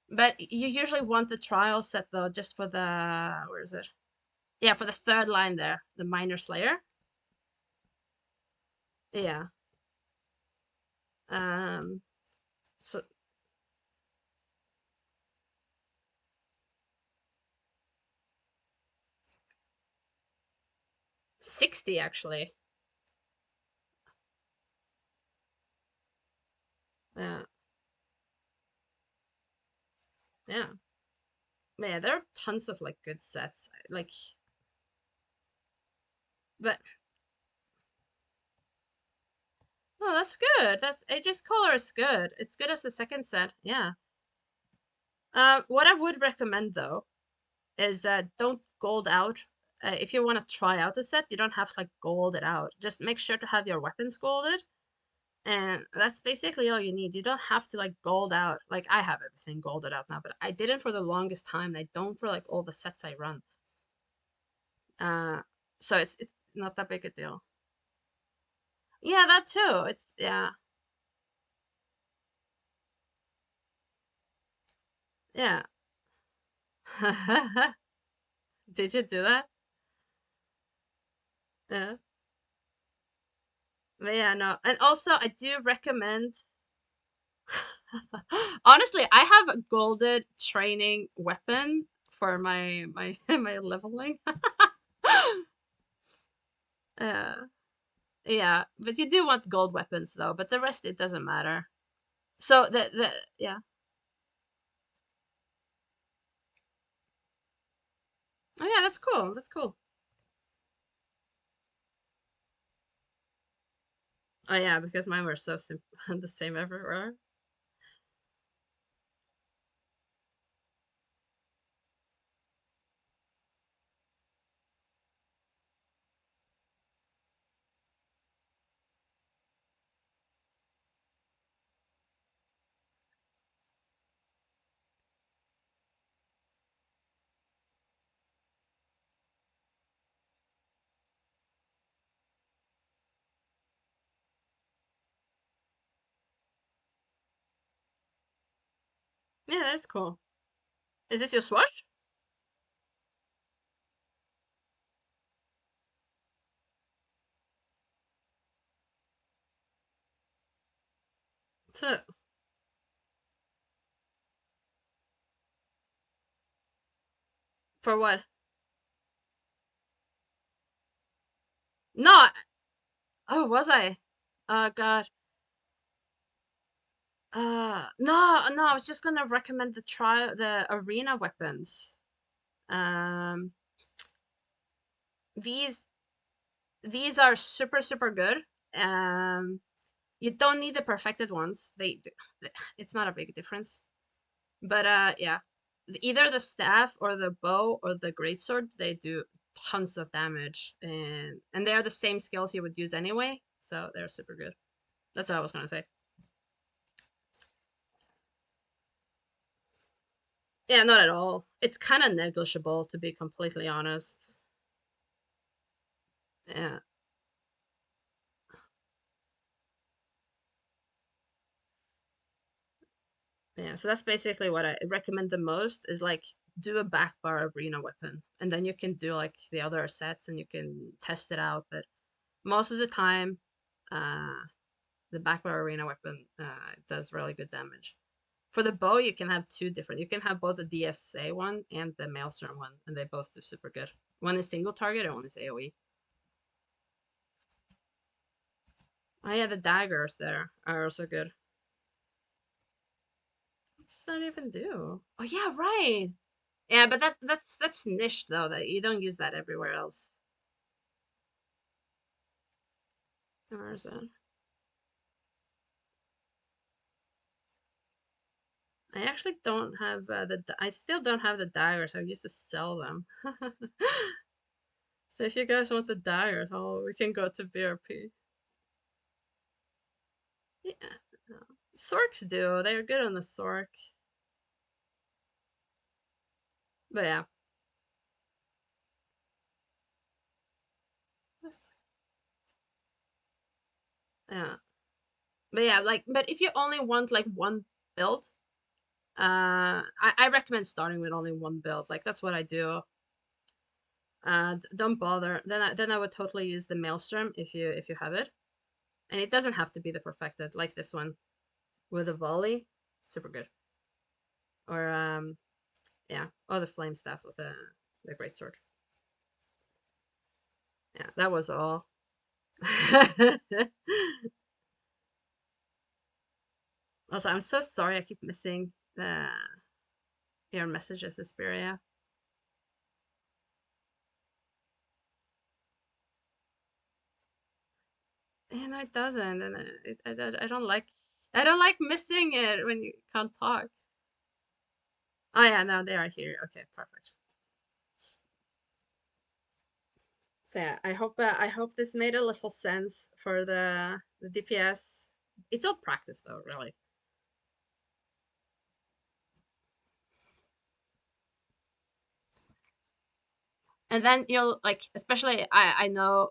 but you usually want the trial set though, just for the, where is it? Yeah, for the third line there, the Minor Slayer. Yeah. Um. So 60 actually. Yeah. Yeah. Man, there are tons of like good sets. Like, but no, that's good. That's Aegis Color is good. It's good as the second set. Yeah. What I would recommend though is don't gold out. If you want to try out a set, you don't have to like gold it out. Just make sure to have your weapons golded, and that's basically all you need. You don't have to like gold out. Like I have everything golded out now, but I didn't for the longest time. And I don't for like all the sets I run. Uh, so it's not that big a deal. Yeah, that too. It's yeah, yeah. Did you do that? Yeah. But yeah, no. And also I do recommend honestly, I have a golded training weapon for my leveling. uh yeah, but you do want gold weapons though, but the rest it doesn't matter. So the yeah. Oh yeah, that's cool. That's cool. Oh yeah, because mine were so simple the same everywhere. Yeah, that's cool. Is this your swatch? So, for what? No. Oh, was I? Oh God. No, I was just gonna recommend the arena weapons. Um, these these are super good. Um, you don't need the perfected ones. It's not a big difference. But yeah, either the staff or the bow or the greatsword, they do tons of damage, and they are the same skills you would use anyway, so they're super good. That's what I was gonna say. Yeah, not at all. It's kind of negligible, to be completely honest. Yeah, yeah. So that's basically what I recommend the most is like do a backbar arena weapon, and then you can do like the other sets and you can test it out. But most of the time, uh, the backbar arena weapon does really good damage. For the bow, you can have two different. You can have both the DSA one and the Maelstrom one, and they both do super good. One is single target, and one is AoE. Oh yeah, the daggers there are also good. What does that even do? Oh yeah, right. Yeah, but that's niche though. That you don't use that everywhere else. Where is it? I actually don't have I still don't have the daggers. I used to sell them. So if you guys want the daggers, we can go to BRP. Yeah, no. Sorks do. They're good on the Sork. But yeah, that's, yeah. But yeah, like, but if you only want like one build, I recommend starting with only one build. Like that's what I do. Don't bother. Then I would totally use the Maelstrom if you have it, and it doesn't have to be the perfected like this one with a volley, super good. Or yeah, or the flame staff with the great sword. Yeah, that was all. Also, I'm so sorry I keep missing your messages, Asperia. You know, it doesn't, and I don't like missing it when you can't talk. Oh yeah, no, they are here. Okay, perfect. So yeah, I hope this made a little sense for the DPS. It's all practice though, really. And then you'll like, especially I know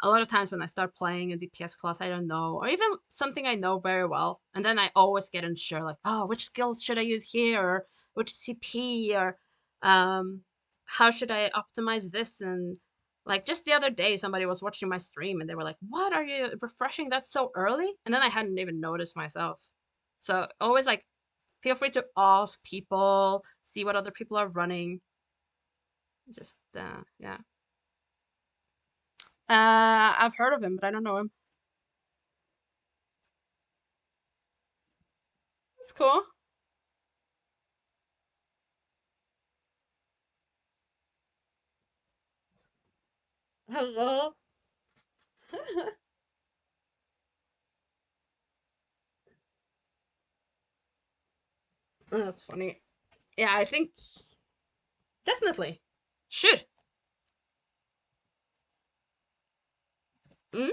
a lot of times when I start playing a DPS class I don't know, or even something I know very well, and then I always get unsure, like, oh, which skills should I use here, or which CP, or um, how should I optimize this? And like just the other day, somebody was watching my stream and they were like, "What are you refreshing that so early?" And then I hadn't even noticed myself. So always like, feel free to ask people, see what other people are running. Just yeah. I've heard of him, but I don't know him. It's cool. Hello. Oh, that's funny. Yeah, I think definitely should. Mm?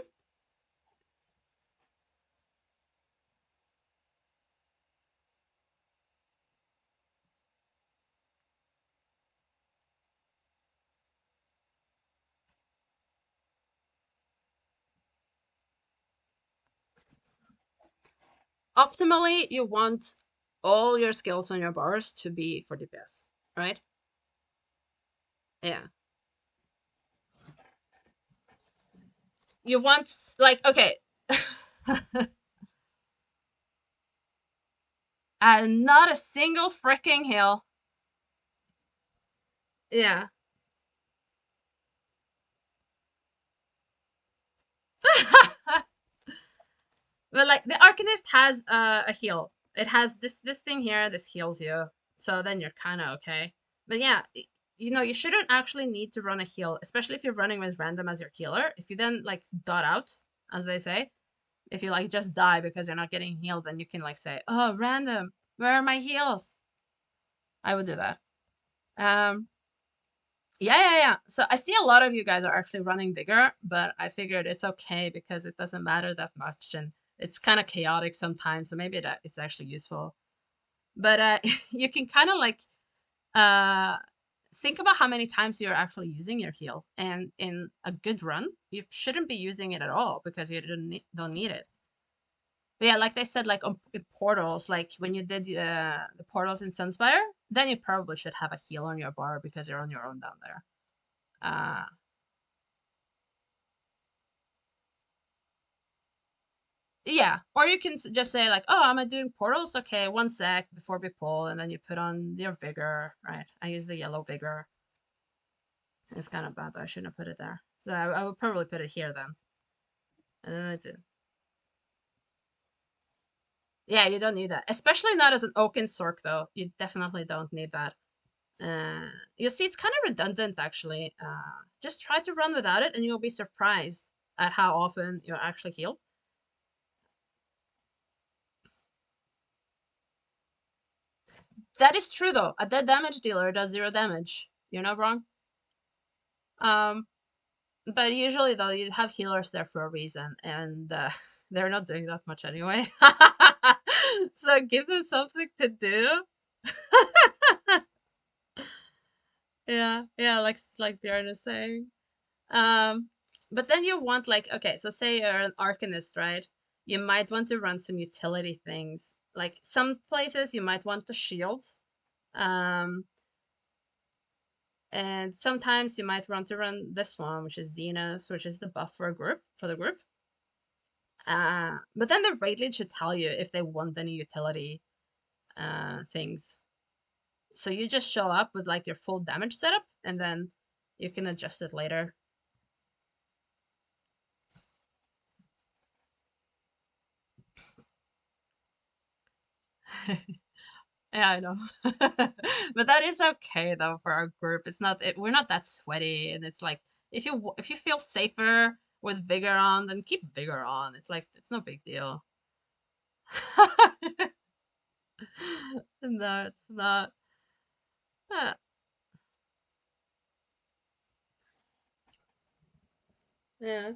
Optimally, you want all your skills on your bars to be for DPS, right? Yeah. You want like okay, not a single freaking hill. Yeah. But like the Arcanist has a heal. It has this thing here. This heals you, so then you're kind of okay. But yeah, you know you shouldn't actually need to run a heal, especially if you're running with random as your healer. If you then like dot out, as they say, if you like just die because you're not getting healed, then you can like say, "Oh, random, where are my heals?" I would do that. Um, yeah. So I see a lot of you guys are actually running Vigor, but I figured it's okay because it doesn't matter that much and it's kind of chaotic sometimes, so maybe that it's actually useful. But you can kind of like uh think about how many times you're actually using your heal, and in a good run, you shouldn't be using it at all because you don't need it. But yeah, like they said, like on in portals, like when you did the portals in Sunspire, then you probably should have a heal on your bar because you're on your own down there. Uh, Yeah, or you can just say like, "Oh, am I doing portals? Okay, 1 sec before we pull," and then you put on your vigor. Right? I use the yellow vigor. It's kind of bad though. I shouldn't have put it there. So I would probably put it here then. And then I do. Yeah, you don't need that, especially not as an Oaken Sork though. You definitely don't need that. You see, it's kind of redundant actually. Just try to run without it, and you'll be surprised at how often you're actually healed. That is true though. A dead damage dealer does 0 damage. You're not wrong. Um, But usually, though, you have healers there for a reason, and they're not doing that much anyway. So give them something to do. Yeah, like Bjorn is saying. Um, but then you want like, okay, so say you're an Arcanist, right? You might want to run some utility things. Like some places you might want the shields. Um, and sometimes you might want to run this one, which is Xenos, which is the buff for a group for the group. But then the raid lead should tell you if they want any utility things. So you just show up with like your full damage setup, and then you can adjust it later. Yeah, I know. But that is okay though for our group. It's not we're not that sweaty, and it's like if you feel safer with vigor on, then keep vigor on. It's like it's no big deal. No, it's not. Uh, yeah,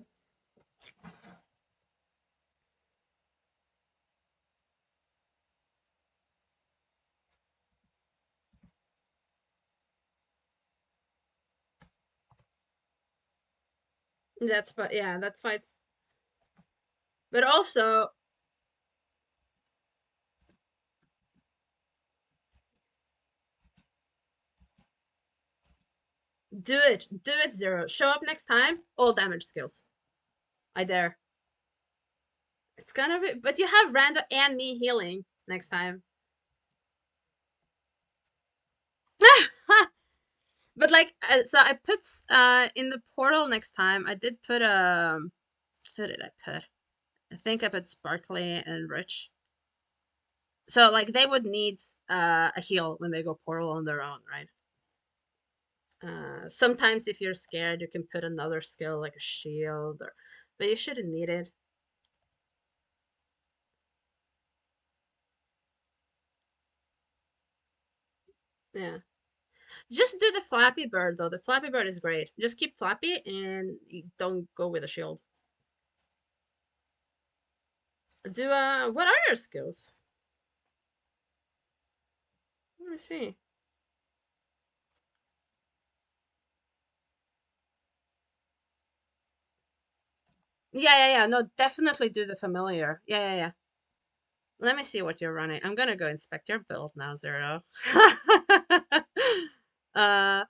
but yeah, that fights. But also do it zero. Show up next time, all damage skills. I dare. It's gonna be, but you have random and me healing next time. But like, so I put in the portal next time. I did put who did I put? I think I put Sparkly and Rich. So like they would need a heal when they go portal on their own, right? Sometimes if you're scared, you can put another skill like a shield, or but you shouldn't need it. Yeah. Just do the Flappy Bird though. The Flappy Bird is great. Just keep Flappy and you don't go with a shield. Do what are your skills? Let me see. Yeah. No, definitely do the familiar. Yeah. Let me see what you're running. I'm gonna go inspect your build now, Zero. uh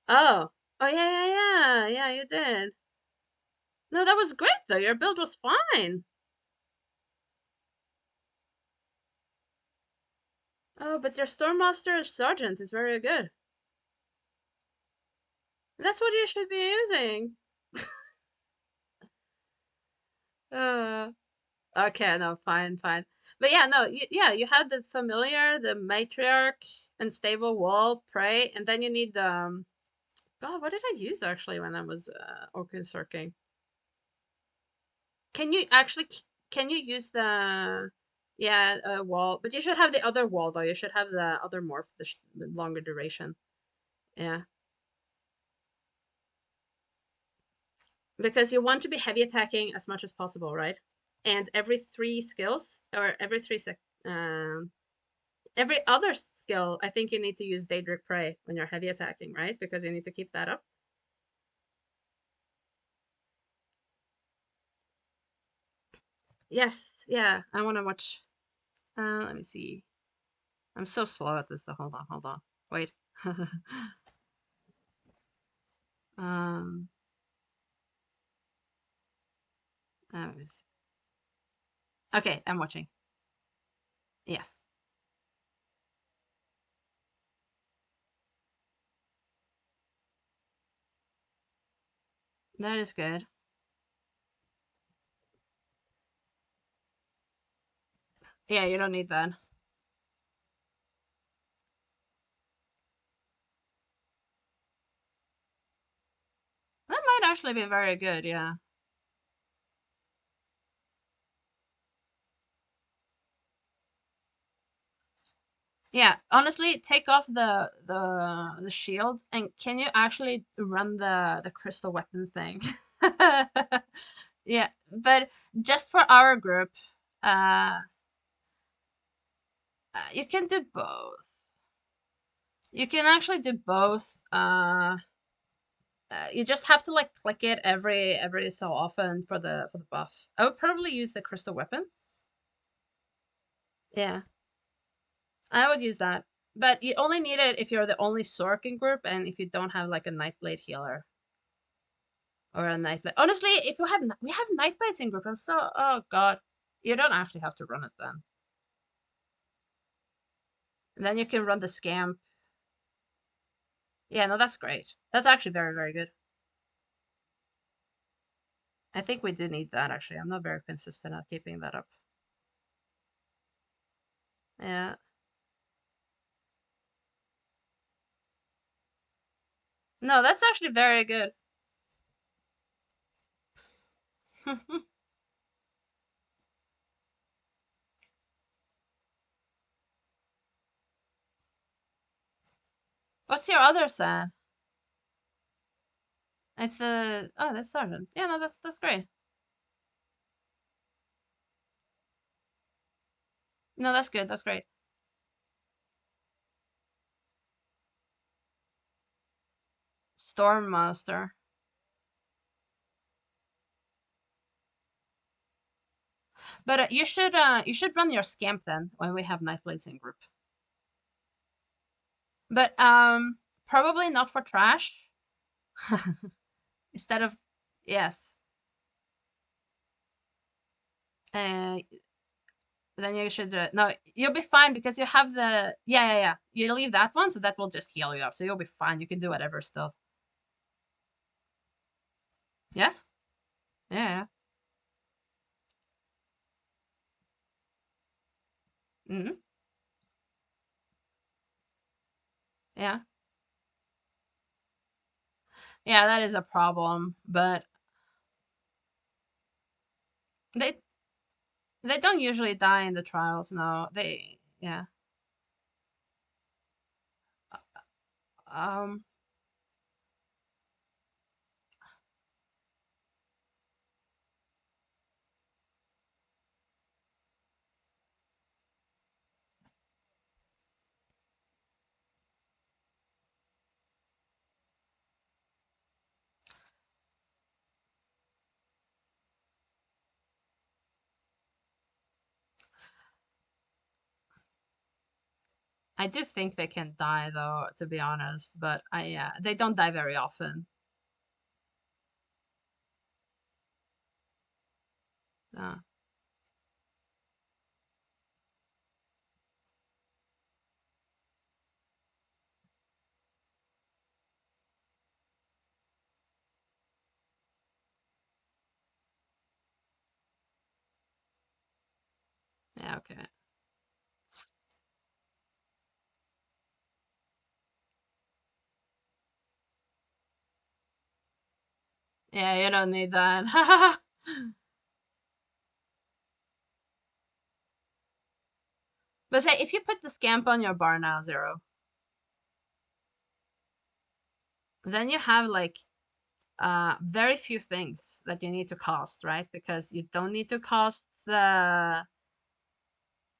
oh. Oh yeah, you did. No, that was great though. Your build was fine. Oh, but your Stormmaster Sergeant is very good. That's what you should be using. Uh okay, no, fine. But yeah, no, you had the familiar, the matriarch, and stable wall, pray, and then you need the God, what did I use actually when I was Orkin Circing? Can you actually can you use the yeah wall? But you should have the other wall though. You should have the other morph, the longer duration. Yeah, because you want to be heavy attacking as much as possible, right? And every three skills or um every other skill, I think you need to use Daedric Prey when you're heavy attacking, right? Because you need to keep that up. Yes, yeah. I want to watch. Let me see. I'm so slow at this though. Hold on. Wait. um. Let me see. Okay, I'm watching. Yes, that is good. Yeah, you don't need that. That might actually be very good. Yeah. Yeah, honestly, take off the shield and can you actually run the crystal weapon thing? Yeah, but just for our group, uh, you can do both. You can actually do both. You just have to like click it every so often for the buff. I would probably use the crystal weapon. Yeah, I would use that. But you only need it if you're the only Sorkin group and if you don't have like a Nightblade healer or a Nightblade. Honestly, if you have we have Nightblades in group, I'm so oh god, you don't actually have to run it then. And then you can run the scam. Yeah, no, that's great. That's actually very good. I think we do need that actually. I'm not very consistent at keeping that up. Yeah. No, that's actually very good. What's your other set? It's the that's sergeant. Yeah, no, that's great. No, that's good. That's great. Storm Master. But you should run your scamp then when we have Nightblades in group. But probably not for trash. Instead of yes. Uh then you should no, you'll be fine because you have the yeah. You leave that one, so that will just heal you up. So you'll be fine. You can do whatever still. Yes? Yeah. Mm-hmm. Yeah. Yeah, that is a problem, but they they don't usually die in the trials, no. They yeah. Um I do think they can die though, to be honest, but I yeah, they don't die very often. Uh, yeah, okay. Yeah, you don't need that. But say if you put the scamp on your bar now, Zero, then you have like very few things that you need to cost, right? Because you don't need to cost the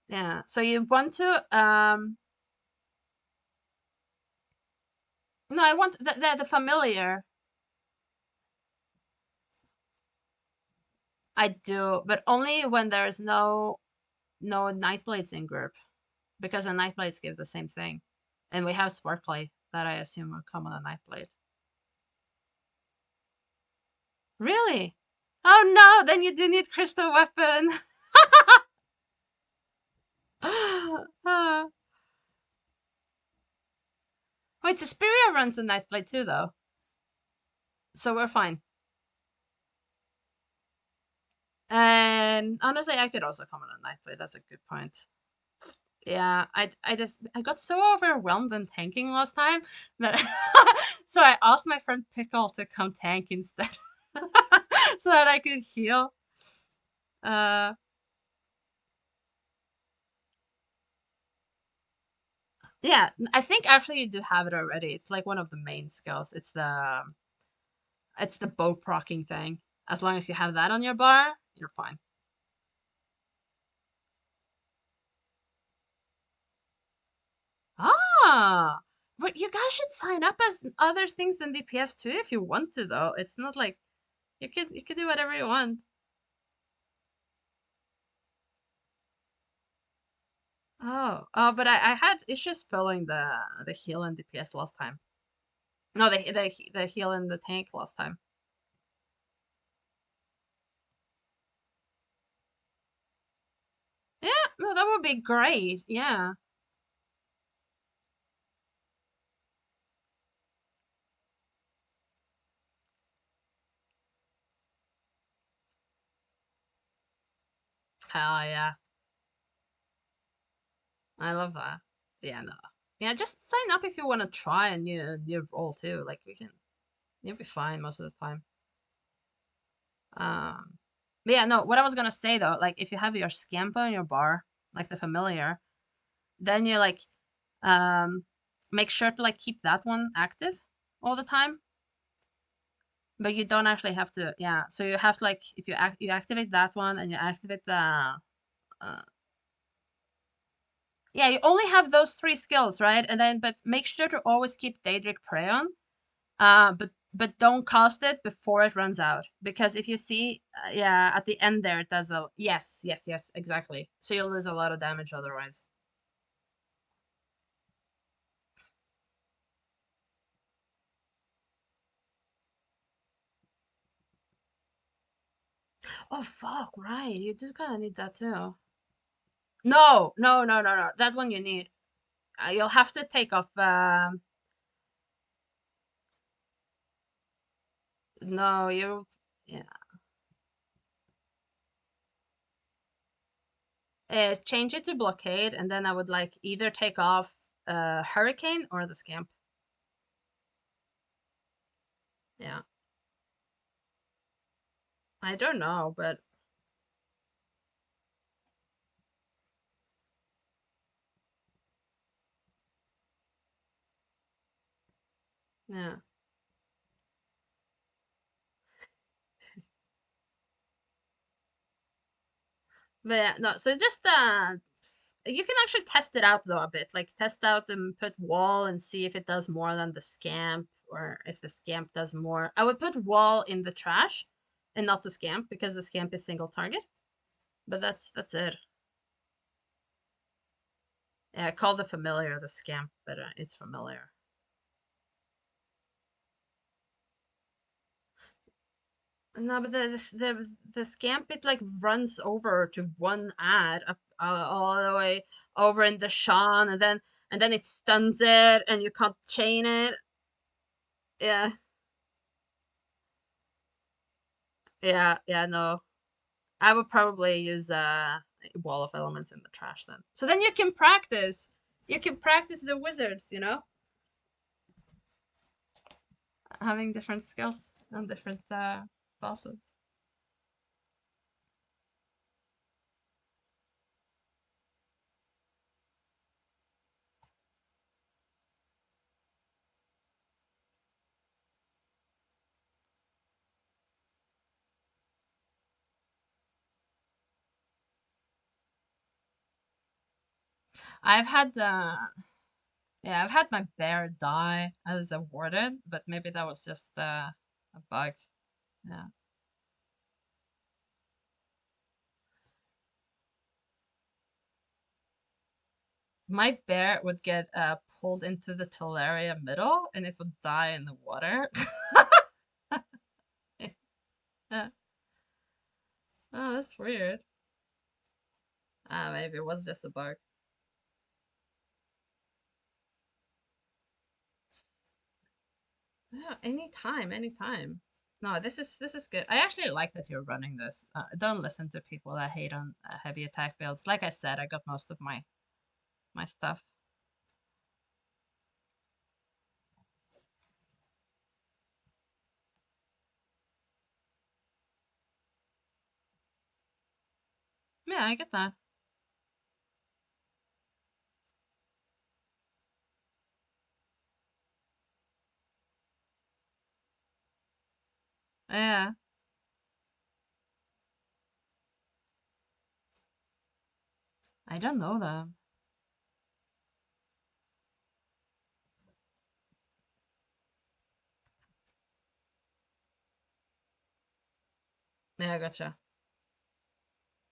yeah. So you want to no, I want the familiar. I do, but only when there's no Nightblades in group. Because the Nightblades give the same thing. And we have Sparkly that I assume will come on a Nightblade. Really? Oh no, then you do need Crystal Weapon. Wait, Suspiria runs a Nightblade too, though. So we're fine. And honestly, I could also come on a Nightblade. That's a good point. Yeah, I got so overwhelmed in tanking last time that so I asked my friend Pickle to come tank instead. So that I could heal. Uh yeah, I think actually you do have it already. It's like one of the main skills. It's the bow procking thing. As long as you have that on your bar, you're fine. Ah, but you guys should sign up as other things than DPS too if you want to though. It's not like you can do whatever you want. Oh, but I had issues filling the heal and DPS last time. No, the heal and the tank last time. Yeah, no, that would be great. Yeah. Hell yeah. I love that. Yeah, no. Yeah, just sign up if you want to try a new role too. Like you'll be fine most of the time. Um, but yeah, no. What I was gonna say though, like if you have your Scampo in your bar, like the familiar, then you like um make sure to like keep that one active all the time. But you don't actually have to. Yeah, so you have to like if you activate that one and you activate the uh, yeah, you only have those three skills, right? And then, but make sure to always keep Daedric Prey on. But don't cast it before it runs out, because if you see, yeah, at the end there it does a yes, exactly. So you'll lose a lot of damage otherwise. Oh fuck, right? You do kind of need that too. No. That one you need. You'll have to take off. No, you. Yeah. Change it to blockade, and then I would like either take off hurricane or the scamp. Yeah. I don't know, but yeah. But yeah, no, so just you can actually test it out though a bit. Like test out and put wall and see if it does more than the scamp, or if the scamp does more. I would put wall in the trash and not the scamp, because the scamp is single target. But that's it. Yeah, I call the familiar the scamp, but it's familiar. No, but the scamp, it like runs over to one ad up all the way over in the Sean, and then it stuns it and you can't chain it. Yeah, yeah, no. I would probably use wall of elements in the trash then. So then you can practice. You can practice the wizards, you know, having different skills and different bosses. I've had yeah, I've had my bear die as a warden, but maybe that was just a bug. Yeah. My bear would get pulled into the Teleria middle and it would die in the water. Oh, that's weird. Maybe it was just a bug. Yeah, anytime, anytime. No, this is good. I actually like that you're running this. Don't listen to people that hate on heavy attack builds. Like I said, I got most of my stuff. Yeah, I get that. Yeah, I don't know them. Yeah, I gotcha.